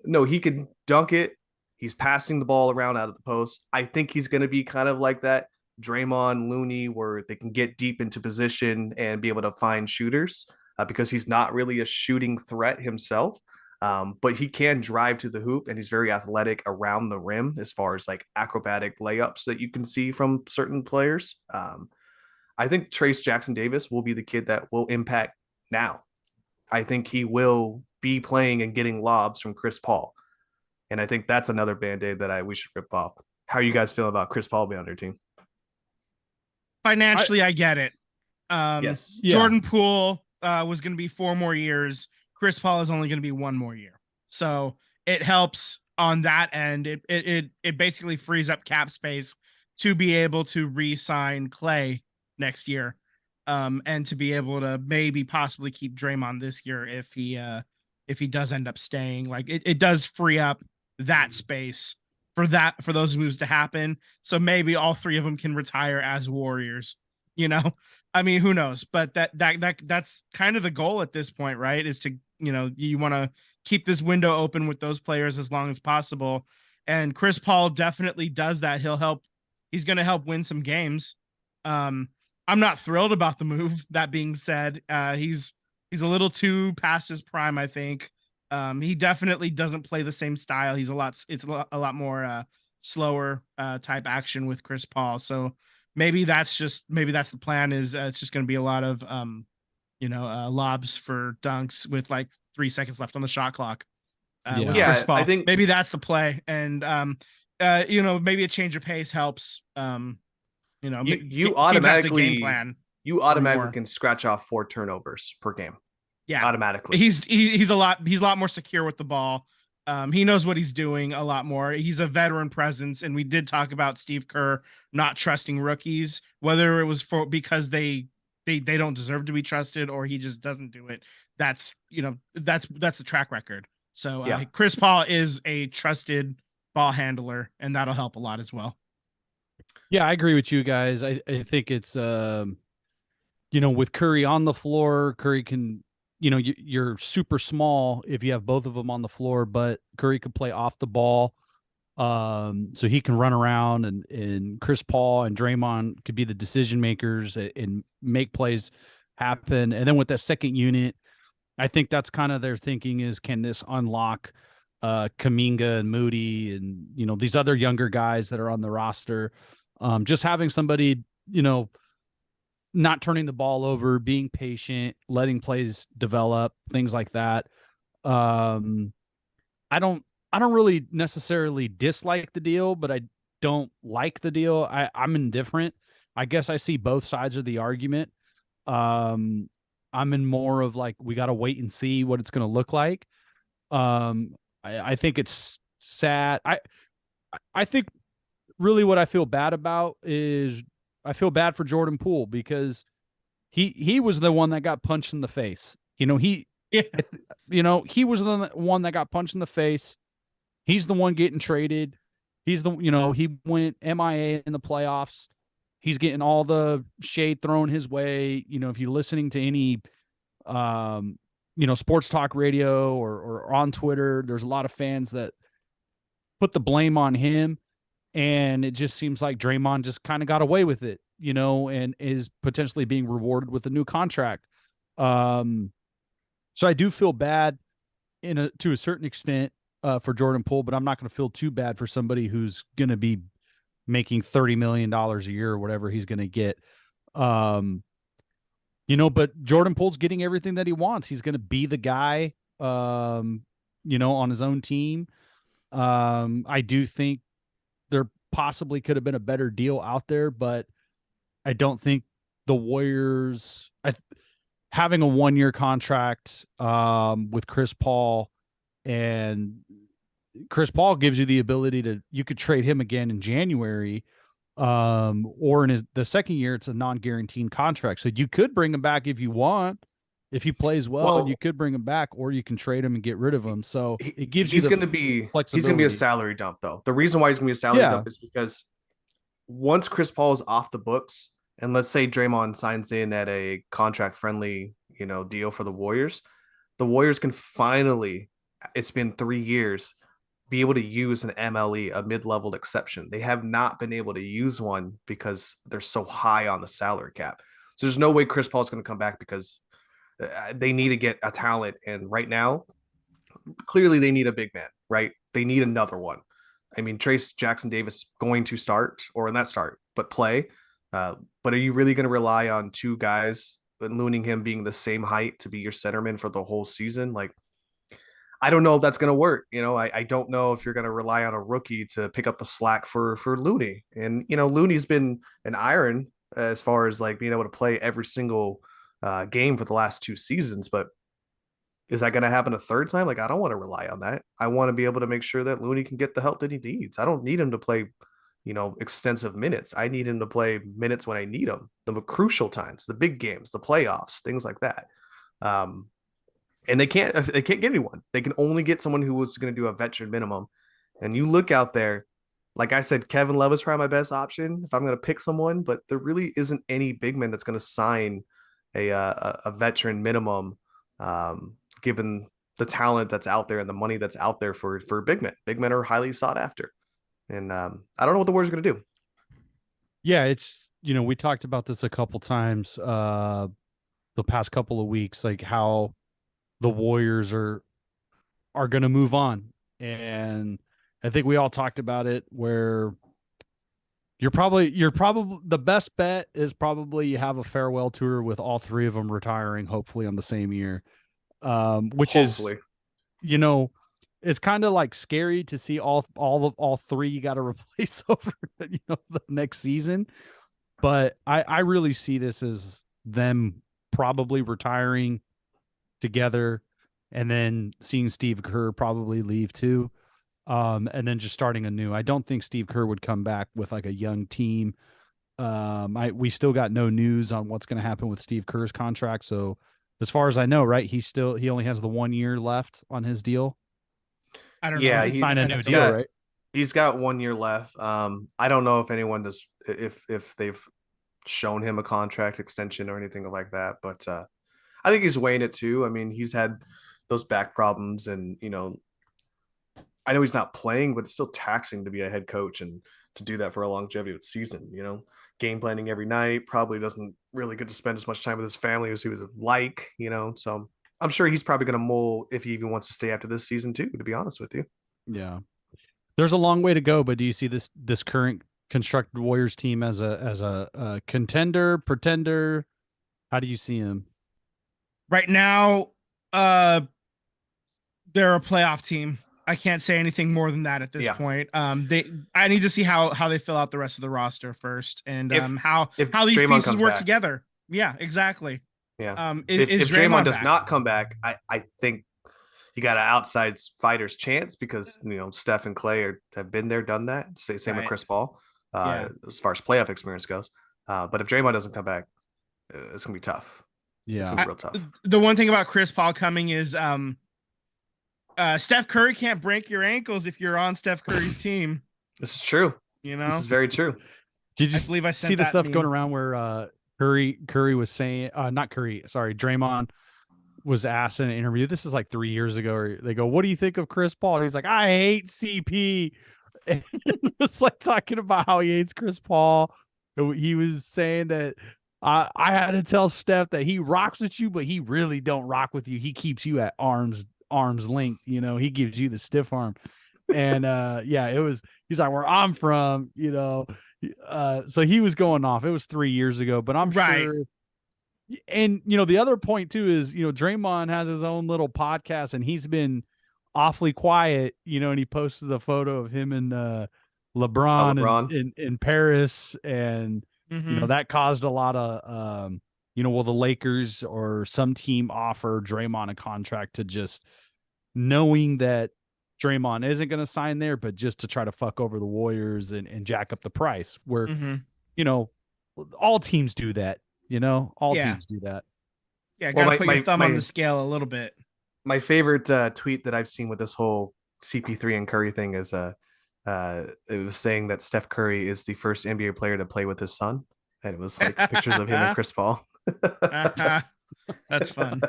No, he could dunk it. He's passing the ball around out of the post. I think he's going to be kind of like that Draymond, Looney, where they can get deep into position and be able to find shooters because he's not really a shooting threat himself. But he can drive to the hoop, and he's very athletic around the rim as far as like acrobatic layups that you can see from certain players. I think Trace Jackson Davis will be the kid that will impact now. I think he will be playing and getting lobs from Chris Paul. And I think that's another Band-Aid that we should rip off. How are you guys feeling about Chris Paul being on their team? Financially, I get it. Yes. Jordan Poole was going to be 4 more years. Chris Paul is only going to be 1 more year. So it helps on that end. It basically frees up cap space to be able to re-sign Clay next year. And to be able to maybe possibly keep Draymond this year if he does end up staying. Like it does free up that space for those moves to happen. So maybe all 3 of them can retire as Warriors, you know? I mean, who knows? But that's kind of the goal at this point, right? Is to, you know, you want to keep this window open with those players as long as possible. And Chris Paul definitely does that. He's going to help win some games. I'm not thrilled about the move. That being said, he's a little too past his prime, I think. He definitely doesn't play the same style. It's a lot more slower type action with Chris Paul. So maybe that's the plan, is it's just going to be a lot of lobs for dunks with like 3 seconds left on the shot clock. With Chris Paul. I think maybe that's the play. And maybe a change of pace helps. You automatically can scratch off 4 turnovers per game. Yeah, automatically. he's a lot more secure with the ball. He knows what he's doing a lot more. He's a veteran presence, and we did talk about Steve Kerr not trusting rookies, whether it was because they don't deserve to be trusted or he just doesn't do it. That's that's the track record. So Yeah. Chris Paul is a trusted ball handler, and that'll help a lot as well. Yeah, I agree with you guys. I think it's with Curry on the floor, Curry can, you're super small if you have both of them on the floor, but Curry could play off the ball. So he can run around, and Chris Paul and Draymond could be the decision makers and make plays happen. And then with that second unit, I think that's kind of their thinking is, can this unlock Kaminga and Moody and, these other younger guys that are on the roster? Just having somebody, not turning the ball over, being patient, letting plays develop, things like that. I don't really necessarily dislike the deal, but I don't like the deal. I'm indifferent. I guess I see both sides of the argument. I'm in more of like, we got to wait and see what it's going to look like. I think it's sad. I think really what I feel bad about is I feel bad for Jordan Poole because he was the one that got punched in the face. He was the one that got punched in the face. He's the one getting traded. He's he went MIA in the playoffs. He's getting all the shade thrown his way. If you're listening to any, sports talk radio or on Twitter, there's a lot of fans that put the blame on him. And it just seems like Draymond just kind of got away with it, and is potentially being rewarded with a new contract. So I do feel bad to a certain extent for Jordan Poole, but I'm not going to feel too bad for somebody who's going to be making $30 million a year or whatever he's going to get. But Jordan Poole's getting everything that he wants. He's going to be the guy, on his own team. I do think there possibly could have been a better deal out there, but I don't think the Warriors having a 1-year contract with Chris Paul, and Chris Paul gives you the ability you could trade him again in January, or in the second year, it's a non-guaranteed contract. So you could bring him back if you want. If he plays well, you could bring him back, or you can trade him and get rid of him. So it gives you he's going to be a salary dump, though. The reason why he's going to be a salary dump is because once Chris Paul is off the books, and let's say Draymond signs in at a contract friendly, deal for the Warriors can finally, it's been 3 years, be able to use an MLE, a mid-level exception. They have not been able to use one because they're so high on the salary cap. So there's no way Chris Paul is going to come back because they need to get a talent. And right now, clearly they need a big man, right? They need another one. I mean, Trace Jackson Davis going to start, or not start, but play. But are you really going to rely on two guys, including him being the same height, to be your centerman for the whole season? Like, I don't know if that's going to work. I don't know if you're going to rely on a rookie to pick up the slack for Looney. And, Looney's been an iron as far as like being able to play every single game for the last 2 seasons. But is that going to happen a third time? Like, I don't want to rely on that. I want to be able to make sure that Looney can get the help that he needs. I don't need him to play, extensive minutes. I need him to play minutes when I need him, the crucial times, the big games, the playoffs, things like that. And they can't get anyone. They can only get someone who was going to do a veteran minimum. And you look out there, like I said, Kevin Love is probably my best option if I'm going to pick someone, but there really isn't any big man that's going to sign a veteran minimum, given the talent that's out there and the money that's out there for big men. Big men are highly sought after. And I don't know what the Warriors are going to do. Yeah, it's, we talked about this a couple times the past couple of weeks, like how the Warriors are going to move on. And I think we all talked about it, where you're probably the best bet is probably you have a farewell tour with all 3 of them retiring, hopefully on the same year. Which hopefully. Is, it's kind of like scary to see all 3 you got to replace over, the next season. But I really see this as them probably retiring together, and then seeing Steve Kerr probably leave too, and then just starting anew. I don't think Steve Kerr would come back with like a young team. We still got no news on what's going to happen with Steve Kerr's contract. So as far as I know, right, he only has the 1 year left on his deal. I don't Yeah, know. he- Sign a I'd new have to deal, look. right? He's got 1 year left. I don't know if anyone does if they've shown him a contract extension or anything like that, but I think he's weighing it too. I mean, he's had those back problems, and I know he's not playing, but it's still taxing to be a head coach and to do that for a longevity of the season. Game planning every night, probably doesn't really get to spend as much time with his family as he would like. So I'm sure he's probably going to mull if he even wants to stay after this season too. To be honest with you. Yeah. There's a long way to go, but do you see this current constructed Warriors team as a contender, pretender? How do you see him? Right now, they're a playoff team. I can't say anything more than that at this Yeah. point. I need to see how they fill out the rest of the roster first, and If how these Draymond pieces comes work back. together. Yeah, exactly. Yeah. Is If Draymond does back? not come back, I think you got an outside fighter's chance because Steph and Clay have been there, done that. Same with Right. Chris Paul, Yeah. as far as playoff experience goes. But if Draymond doesn't come back, it's gonna be tough. It's Yeah. gonna be real tough. The one thing about Chris Paul coming is Steph Curry can't break your ankles if you're on Steph Curry's team. This is true. You This know, is very true. Did you I believe I sent see the that stuff meme. going around where Curry was saying not Curry, sorry, Draymond was asked in an interview. This is like 3 years ago. Or they go, "What do you think of Chris Paul?" And he's like, "I hate CP." And it's like talking about how he hates Chris Paul. He was saying that I had to tell Steph that he rocks with you, but he really don't rock with you. He keeps you at arm's length. He gives you the stiff arm. And yeah, he's like, where I'm from, so he was going off. It was 3 years ago, but I'm Right. sure. And the other point too is Draymond has his own little podcast, and he's been awfully quiet, and he posted a photo of him and LeBron, LeBron. in Paris, and Mhm. that caused a lot of will the Lakers or some team offer Draymond a contract to just knowing that Draymond isn't going to sign there, but just to try to fuck over the Warriors and jack up the price, where Mhm. all teams do that. All Yeah. teams do that. Yeah, Well, gotta put your thumb on my- the scale a little bit. My favorite tweet that I've seen with this whole CP3 and Curry thing is it was saying that Steph Curry is the first NBA player to play with his son, and it was like pictures of him and Chris Paul. That's fun.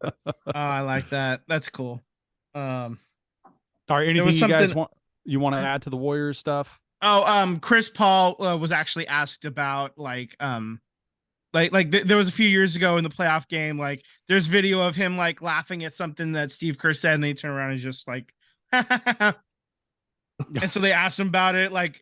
Oh, I like that. That's cool. All right, anything was you guys something- want to add to the Warriors stuff? Chris Paul was actually asked about there was a few years ago in the playoff game, like there's video of him like laughing at something that Steve Kerr said, and then he turned around and just like and so they asked him about it, like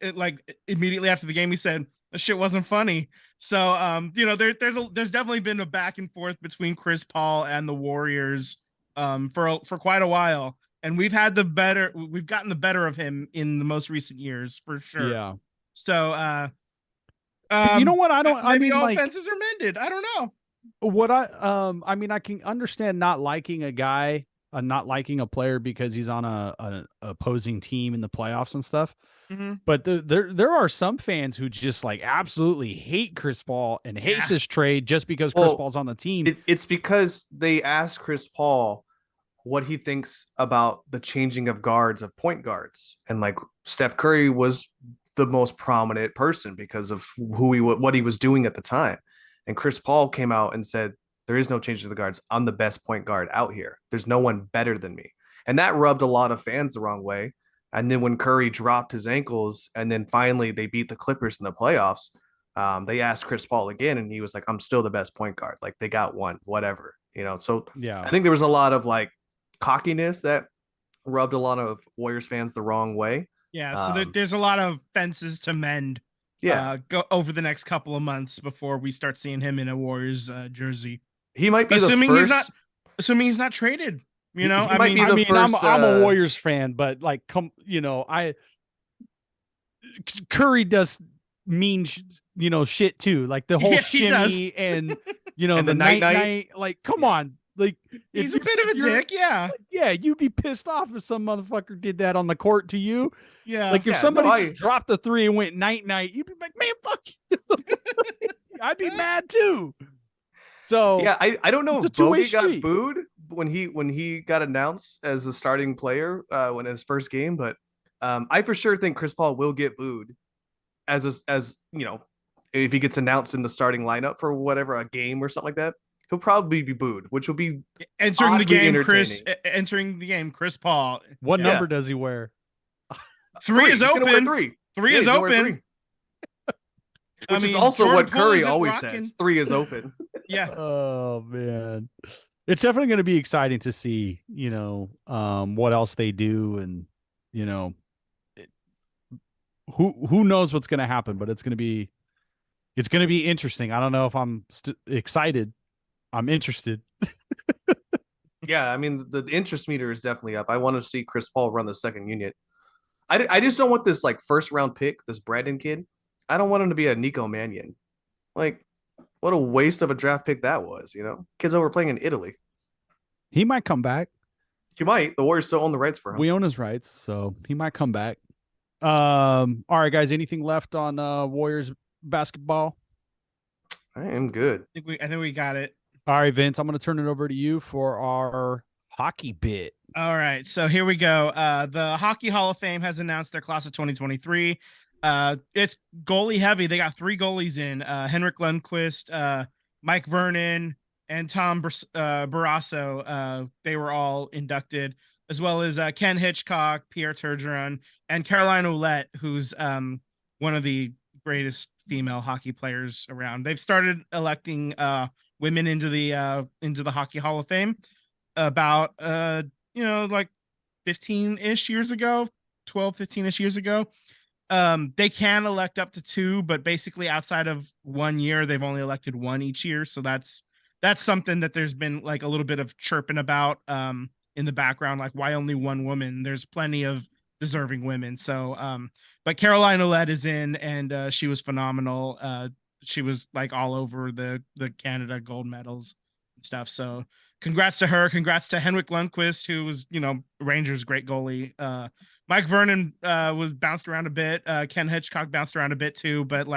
immediately after the game he said the shit wasn't funny. So there's definitely been a back and forth between Chris Paul and the Warriors for quite a while, and we've gotten the better of him in the most recent years for sure. Yeah. So You know what? maybe all fences are mended. I don't know. What I can understand not liking a guy, not liking a player because he's on a opposing team in the playoffs and stuff. Mhm. But there are some fans who just like absolutely hate Chris Paul and hate Yeah. this trade just because Chris Well, Paul's on the team. It's because they asked Chris Paul what he thinks about the changing of guards, of point guards, and like Steph Curry was the most prominent person because of what he was doing at the time. And Chris Paul came out and said, there is no change to the guards. I'm the best point guard out here. There's no one better than me. And that rubbed a lot of fans the wrong way. And then when Curry dropped his ankles and then finally they beat the Clippers in the playoffs, they asked Chris Paul again, and he was like, I'm still the best point guard. Like they got one, whatever, So Yeah. I think there was a lot of like cockiness that rubbed a lot of Warriors fans the wrong way. Yeah, so there's a lot of fences to mend. Yeah, Go over the next couple of months before we start seeing him in a Warriors jersey. he might be Assuming the he's first. assuming he's not traded. He I might mean, be the first, I'm a Warriors fan, but like, Curry does mean, shit too. Like the whole Yeah, he does. shimmy and, And the the night night-night. night. Like, come on, Like He's if a bit of a you're- dick. Yeah. Yeah, you'd be pissed off if some motherfucker did that on the court to you. Yeah. Like if Yeah, somebody no, just dropped the 3 and went night night, you'd be like, man, fuck you. I'd be mad too. So Yeah, I don't know it's if a two-way Bogut got street. booed when he got announced as a starting player when his first game, but I for sure think Chris Paul will get booed as you know, if he gets announced in the starting lineup for whatever a game or something like that, he'll probably be booed, which will be Entering the oddly game, Chris. entertaining. Entering the game, Chris Paul. what Yeah. number does he wear? Three is He's gonna wear open. three. Three Yeah, is he's gonna wear open. three. I Which is mean, also Jordan what Poole Curry isn't always rocking. says. 3 is open. Yeah. Oh man. It's definitely going to be exciting to see, what else they do and, it- who knows what's going to happen, but it's going to be interesting. I don't know if I'm excited. I'm interested. Yeah, I mean the interest meter is definitely up. I want to see Chris Paul run the second unit. I just don't want this like first round pick, this Brandon kid. I don't want him to be a Nico Mannion. Like, what a waste of a draft pick that was. Kids over playing in Italy. He might come back. He might. The Warriors still own the rights for him. We own his rights, so he might come back. All right, guys. Anything left on Warriors basketball? I am good. I think we got it. All right, Vince. I'm going to turn it over to you for our hockey bit. All right, so here we go. The Hockey Hall of Fame has announced their class of 2023. It's goalie heavy. They got 3 goalies in: Henrik Lundqvist, Mike Vernon, and Tom Barrasso. They were all inducted, as well as Ken Hitchcock, Pierre Turgeon, and Caroline Ouellette, who's one of the greatest female hockey players around. They've started electing women into the Hockey Hall of Fame about like 15-ish years ago, 12, 15-ish years ago. They can elect up to 2, but basically outside of 1 year, they've only elected 1 each year. So that's something that there's been like a little bit of chirping about in the background, like why only 1 woman? There's plenty of deserving women. So but Caroline Ouellette is in, and she was phenomenal. She was like all over the Canada gold medals and stuff. So congrats to her. Congrats to Henrik Lundqvist, who was, Rangers' great goalie. Mike Vernon was bounced around a bit. Ken Hitchcock bounced around a bit too, but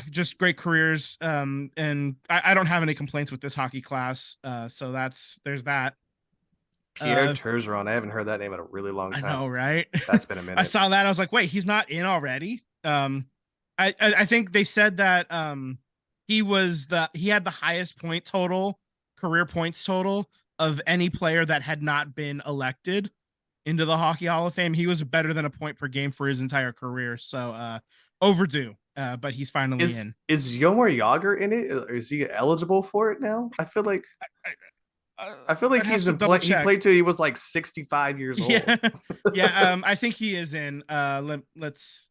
just great careers. And I don't have any complaints with this hockey class. So there's that. Pierre Turgeon. I haven't heard that name in a really long time. I know, right? That's been a minute. I saw that. I was like, wait, he's not in already. I think they said that he had the highest career points total of any player that had not been elected into the Hockey Hall of Fame. He was better than a point per game for his entire career. So overdue, but he's finally in. Is Yomar Yager in it? Or is he eligible for it now? I feel like he's been playing. He played till he was like 65 years old. Yeah. I think he is in. Let's.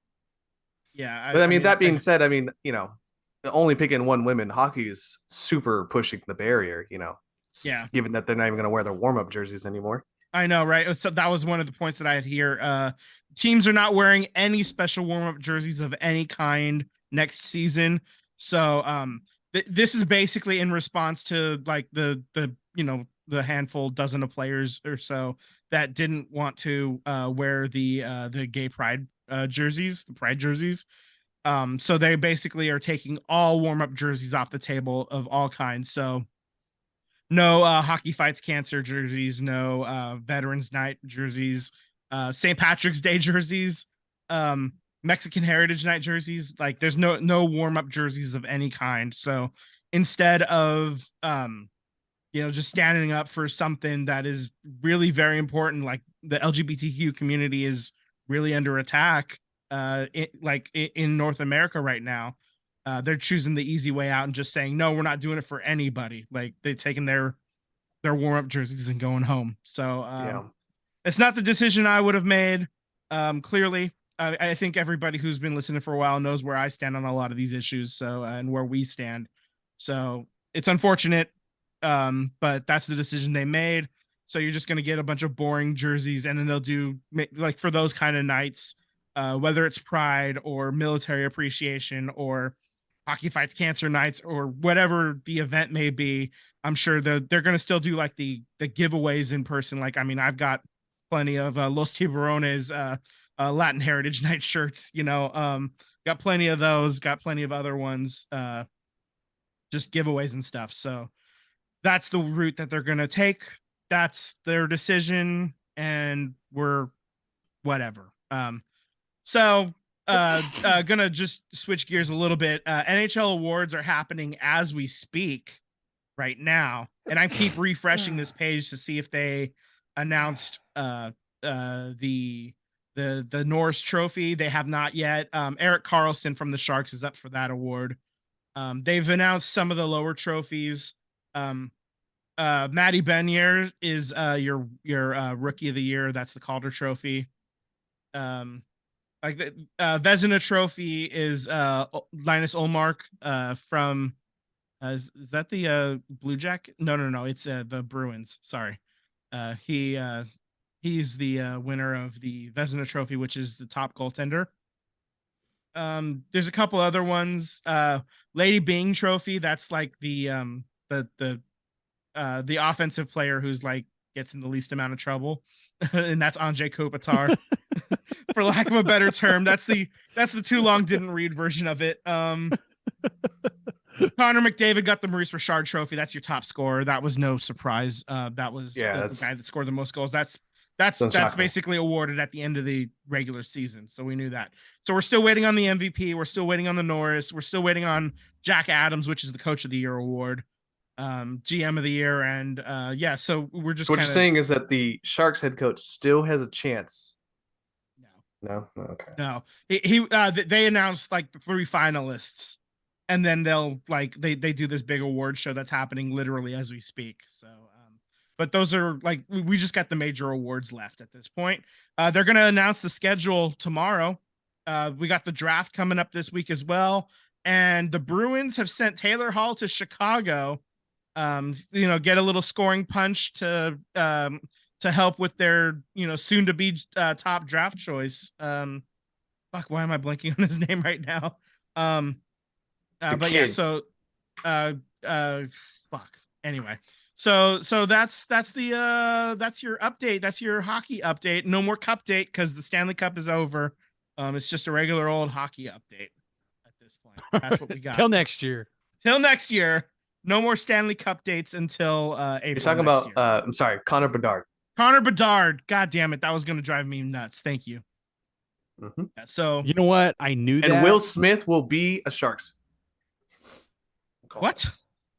Yeah. But I mean, that being said, I mean, only picking 1 women, hockey is super pushing the barrier. Yeah. Given that they're not even going to wear their warm up jerseys anymore. I know, right? So that was one of the points that I had here. Teams are not wearing any special warm-up jerseys of any kind next season. So this is basically in response to like the dozen of players or so that didn't want to wear the gay pride jerseys, the pride jerseys. So they basically are taking all warm-up jerseys off the table of all kinds. So no Hockey Fights Cancer jerseys, no Veterans Night jerseys, St. Patrick's Day jerseys, Mexican Heritage Night jerseys. Like there's no warm-up jerseys of any kind. So instead of just standing up for something that is really very important, like the LGBTQ community is really under attack in North America right now. They're choosing the easy way out and just saying, no, we're not doing it for anybody. Like they've taken their warm-up jerseys and going home. So it's not the decision I would have made. Clearly, I think everybody who's been listening for a while knows where I stand on a lot of these issues. So and where we stand. So it's unfortunate, but that's the decision they made. So you're just going to get a bunch of boring jerseys, and then they'll do like for those kind of nights, whether it's Pride or military appreciation or Hockey Fights Cancer Nights or whatever the event may be. I'm sure they're going to still do like the giveaways in person. Like, I mean, I've got plenty of Los Tiburones Latin Heritage Night shirts, got plenty of those, got plenty of other ones, just giveaways and stuff. So that's the route that they're going to take. That's their decision, and we're whatever. Gonna just switch gears a little bit. NHL awards are happening as we speak right now, and I keep refreshing this page to see if they announced the Norris Trophy. They have not yet. Erik Karlsson from the Sharks is up for that award. They've announced some of the lower trophies. Matty Benier is your rookie of the year. That's the Calder Trophy. Like the Vezina Trophy is Linus Ullmark from is that the Blue Jacket? No, it's the Bruins. Sorry. He's the winner of the Vezina Trophy, which is the top goaltender. There's a couple other ones. Lady Byng Trophy, that's like the offensive player who's like gets in the least amount of trouble, and that's Anze Kopitar. For lack of a better term, that's the too long didn't read version of it. Connor McDavid got the Maurice Richard Trophy. That's your top scorer. That was no surprise. That was the guy that scored the most goals. That's basically awarded at the end of the regular season. So we knew that. So we're still waiting on the MVP. We're still waiting on the Norris. We're still waiting on Jack Adams, which is the Coach of the Year award, GM of the Year, and So we're just. So what you're saying is that the Sharks head coach still has a chance. No, okay. No, they announced like the 3 finalists, and then they'll like they do this big award show that's happening literally as we speak. So, but those are like we just got the major awards left at this point. They're gonna announce the schedule tomorrow. We got the draft coming up this week as well, and the Bruins have sent Taylor Hall to Chicago. Get a little scoring punch to help with their, soon to be top draft choice. Why am I blanking on his name right now? But kid. Anyway, so that's your update. That's your hockey update. No more cup date because the Stanley Cup is over. It's just a regular old hockey update at this point. That's what we got. Till next year. No more Stanley Cup dates until April. You're talking about I'm sorry, Connor Bedard. Connor Bedard. God damn it. That was going to drive me nuts. Thank you. Mm-hmm. So, you know what? I knew that. And Will Smith will be a Sharks. What?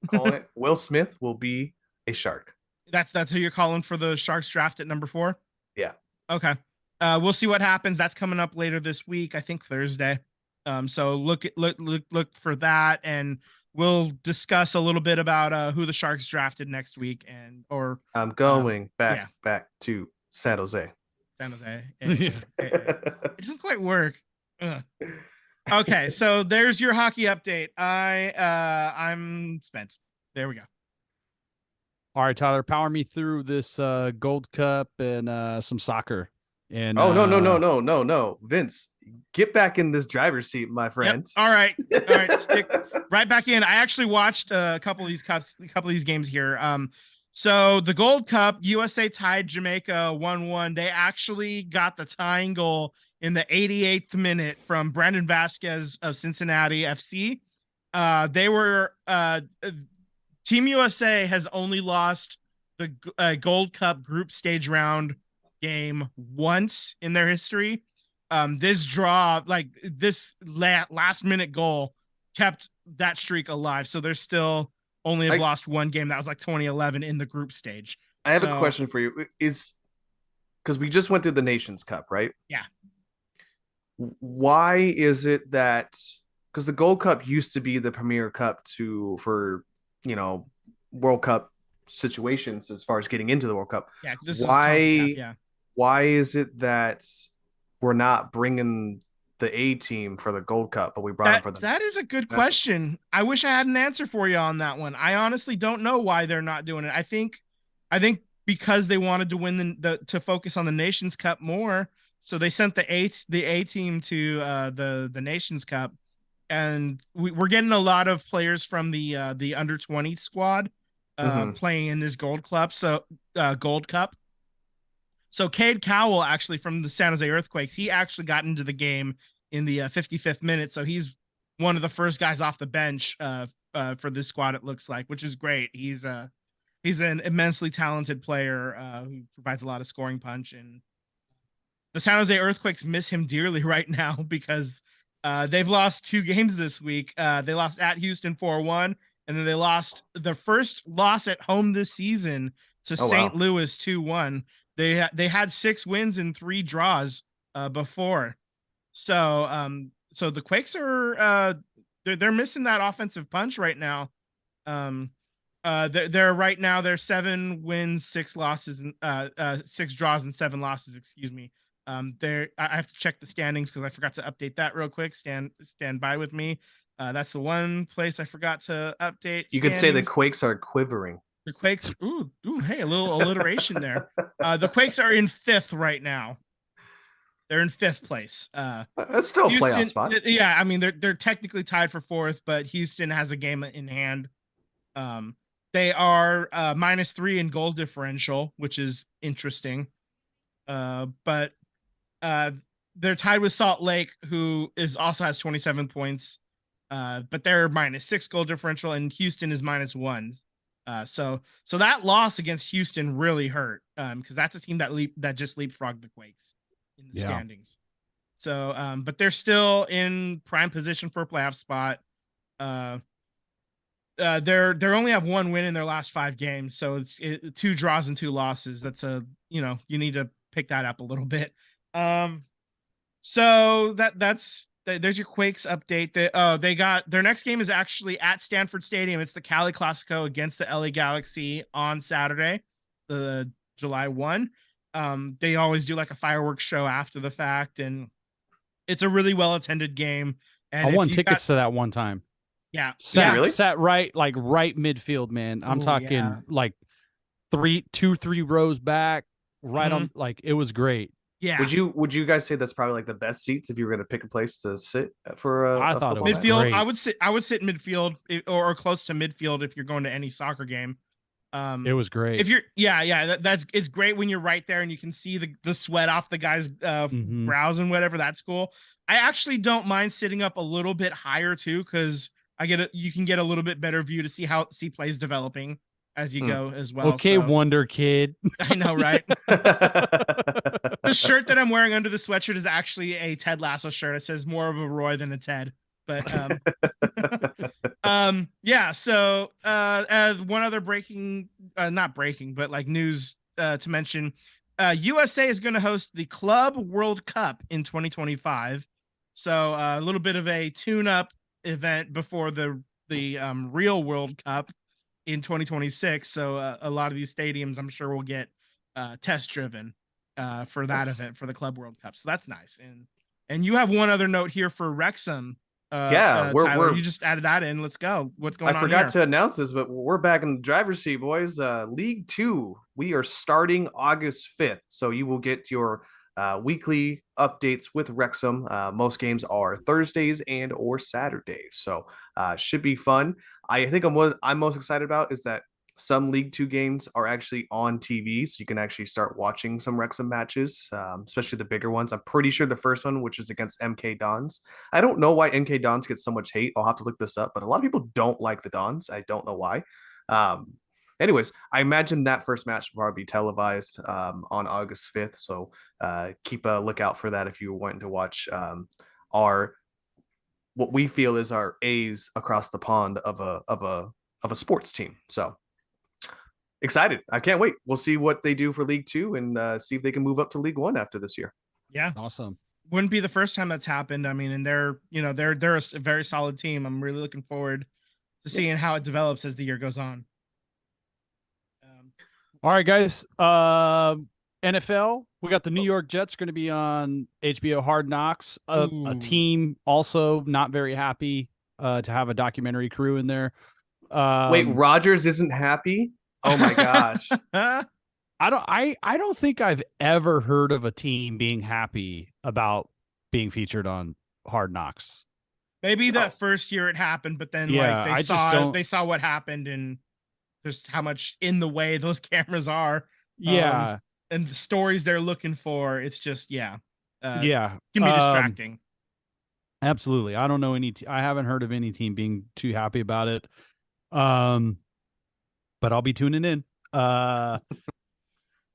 I'm calling it. Will Smith will be a Shark. That's who you're calling for the Sharks draft at number 4? Yeah. Okay. We'll see what happens. That's coming up later this week. I think Thursday. So look for that, and we'll discuss a little bit about who the Sharks drafted next week, I'm going back to San Jose. San Jose. It doesn't quite work. Ugh. Okay, so there's your hockey update. I'm spent. There we go. All right, Tyler, power me through this Gold Cup and some soccer. And no, Vince, get back in this driver's seat, my friend. Yep. All right, stick right back in. I actually watched a couple of these games here. So the Gold Cup, USA tied Jamaica 1-1. They actually got the tying goal in the 88th minute from Brandon Vasquez of Cincinnati FC. They were Team USA has only lost the Gold Cup group stage round game once in their history. This draw, like this last minute goal, kept that streak alive. So they're still only have lost one game. That was like 2011 in the group stage. I have a question for you. Is because we just went through the Nations Cup, right? Yeah. Why is it that because the Gold Cup used to be the premier cup for World Cup situations as far as getting into the World Cup? Yeah. Why is it that we're not bringing the A team for the Gold Cup, but we brought them for the? That is a good question. I wish I had an answer for you on that one. I honestly don't know why they're not doing it. I think because they wanted to win to focus on the Nations Cup more, so they sent the A team to the Nations Cup. and we're getting a lot of players from the under 20 squad Mhm. playing in this Gold Cup. So Gold Cup. So Cade Cowell, actually from the San Jose Earthquakes, he actually got into the game in the 55th minute. So he's one of the first guys off the bench for this squad. It looks like, which is great. He's an immensely talented player who provides a lot of scoring punch, and the San Jose Earthquakes miss him dearly right now because they've lost 2 games this week. They lost at Houston 4-1, and then they lost their first loss at home this season to Oh, St. wow. Louis 2-1. They had 6 wins and 3 draws before. So the Quakes are they're missing that offensive punch right now. They're right now they're 7 wins, 6 losses, and 6 draws and 7 losses. Excuse me. I have to check the standings because I forgot to update that real quick. Stand by with me. That's the one place I forgot to update. You could say the standings. Quakes are quivering. The Quakes. Ooh, hey, a little alliteration there. The Quakes are in 5th right now. They're in 5th place. That's still a playoff spot. Yeah, I mean they're technically tied for 4th, but Houston has a game in hand. They are -3 in goal differential, which is interesting. But they're tied with Salt Lake, who also has 27 points. But they're -6 goal differential, and Houston is -1. So that loss against Houston really hurt because that's a team that just leapfrogged the Quakes in the standings. So, but they're still in prime position for a playoff spot. They're only have 1 win in their last 5 games, so it's 2 draws and 2 losses. That's you need to pick that up a little bit. So there's your Quakes update. They got their next game is actually at Stanford Stadium. It's the Cali Classico against the LA Galaxy on Saturday, the July 1. They always do like a fireworks show after the fact, and it's a really well attended game. And I won tickets to that one time. Yeah. Sat right midfield, man. I'm talking like 3 rows back, right on. Like, it was great. Yeah. Would you guys say that's probably like the best seats if you were going to pick a place to sit for I thought it was midfield? great. I would sit midfield or close to midfield if you're going to any soccer game. It was great. If you're it's great when you're right there and you can see the sweat off the guy's brows and whatever. That's cool. I actually don't mind sitting up a little bit higher too, because you can get a little bit better view to see how plays developing as you go as well. Okay, Wonder Kid. I know, right? The shirt that I'm wearing under the sweatshirt is actually a Ted Lasso shirt. It says more of a Roy than a Ted. But yeah. So one other not breaking, but like news to mention, USA is going to host the Club World Cup in 2025. So a little bit of a tune-up event before the real World Cup in 2026. So a lot of these stadiums, I'm sure, will get test driven for that event, for the Club World Cup. So that's nice. And you have one other note here for Wrexham. Tyler, you just added that in. Let's go. What's going on? I forgot to announce this, but we're back in the driver's seat, boys. League 2. We are starting August 5th, so you will get your weekly updates with Wrexham. Most games are Thursdays and or Saturdays, so should be fun. I think I'm most excited about is that some League 2 games are actually on TV, so you can actually start watching some Wrexham matches, especially the bigger ones. I'm pretty sure the first one, which is against MK Dons. I don't know why MK Dons get so much hate. I'll have to look this up, but a lot of people don't like the Dons. I don't know why. Anyways, I imagine that first match will probably be televised on August 5th, so keep a lookout for that if you want to watch what we feel is our A's across the pond of a sports team. So excited. I can't wait. We'll see what they do for League 2 and see if they can move up to League 1 after this year. Yeah. Awesome. Wouldn't be the first time that's happened. I mean, and they're a very solid team. I'm really looking forward to seeing how it develops as the year goes on. All right, guys. NFL, we got the New York Jets going to be on HBO Hard Knocks. A team also not very happy to have a documentary crew in there. Wait, Rodgers isn't happy? Oh my gosh. I don't think I've ever heard of a team being happy about being featured on Hard Knocks. Maybe No. that first year it happened, but then Yeah, like I just they don't. saw what happened and just how much in the way those cameras are. Yeah, And the stories they're looking for. It's just yeah. can be distracting. Absolutely. I don't know I haven't heard of any team being too happy about it. But I'll be tuning in.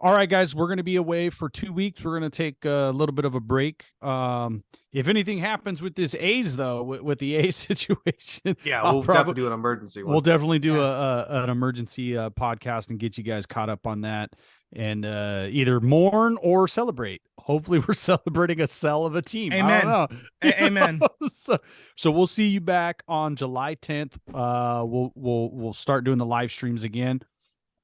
All right, guys, we're going to be away for 2 weeks. We're going to take a little bit of a break. If anything happens with this A's, though, with the A's situation, Yeah, I'll we'll definitely do an emergency one. We'll definitely do an emergency podcast and get you guys caught up on that and either mourn or celebrate. Hopefully, we're celebrating a sell of a team. Amen. I don't know. Amen. So we'll see you back on July 10th. We'll start doing the live streams again.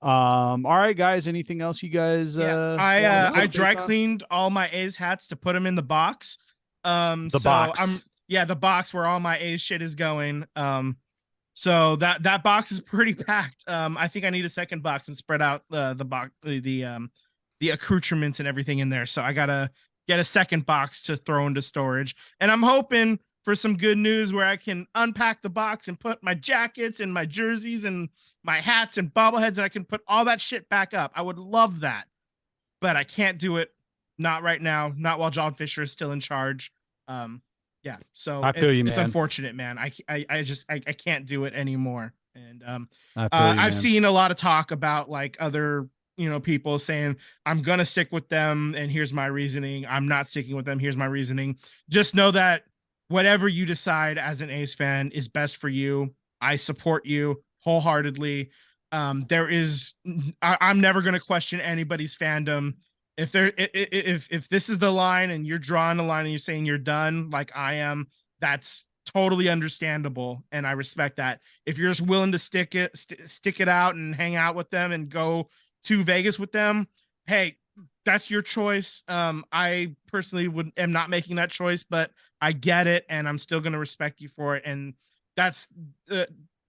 All right, guys. Anything else you guys? I dry cleaned all my A's hats to put them in the box. The box. The box where all my A's shit is going. So that box is pretty packed. I think I need a second box and spread out the box, the accoutrements and everything in there. So I gotta get a second box to throw into storage, and I'm hoping for some good news where I can unpack the box and put my jackets and my jerseys and my hats and bobbleheads, and I can put all that shit back up. I would love that, but I can't do it. Not right now. Not while John Fisher is still in charge. Yeah. So I feel it's unfortunate, man. I just can't do it anymore. And I've seen a lot of talk about like other people saying I'm gonna stick with them and here's my reasoning. I'm not sticking with them. Here's my reasoning. Just know that whatever you decide as an A's fan is best for you. I support you wholeheartedly. I'm never going to question anybody's fandom. If this is the line and you're drawing a line and you're saying you're done, like I am, that's totally understandable. And I respect that. If you're just willing to stick it out and hang out with them and go to Vegas with them, hey, that's your choice. I personally am not making that choice, but I get it, and I'm still going to respect you for it. And that's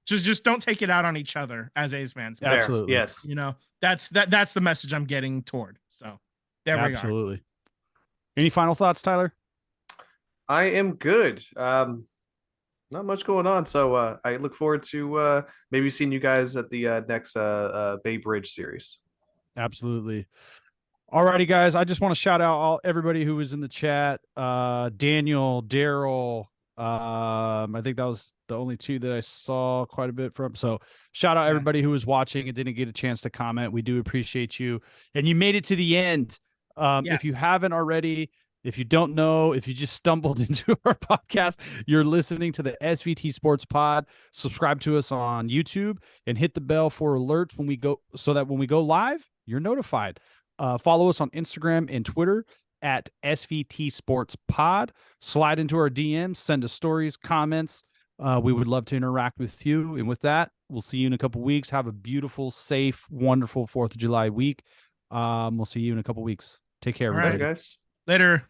just don't take it out on each other as A's fans. Absolutely, yes. That's the message I'm getting toward. So there we are. Absolutely. Any final thoughts, Tyler? I am good. Not much going on, so I look forward to maybe seeing you guys at the next Bay Bridge series. Absolutely. Alrighty, guys. I just want to shout out everybody who was in the chat. Daniel, Daryl. I think that was the only two that I saw quite a bit from. So shout out everybody who was watching and didn't get a chance to comment. We do appreciate you. And you made it to the end. If you haven't already, if you don't know, if you just stumbled into our podcast, you're listening to the SVT Sports Pod. Subscribe to us on YouTube and hit the bell for alerts when we go, so that when we go live, you're notified. Follow us on Instagram and Twitter at SVT Sports Pod. Slide into our DMs, send us stories, comments. We would love to interact with you. And with that, we'll see you in a couple weeks. Have a beautiful, safe, wonderful 4th of July week. We'll see you in a couple weeks. Take care, everybody. All right, guys. Later.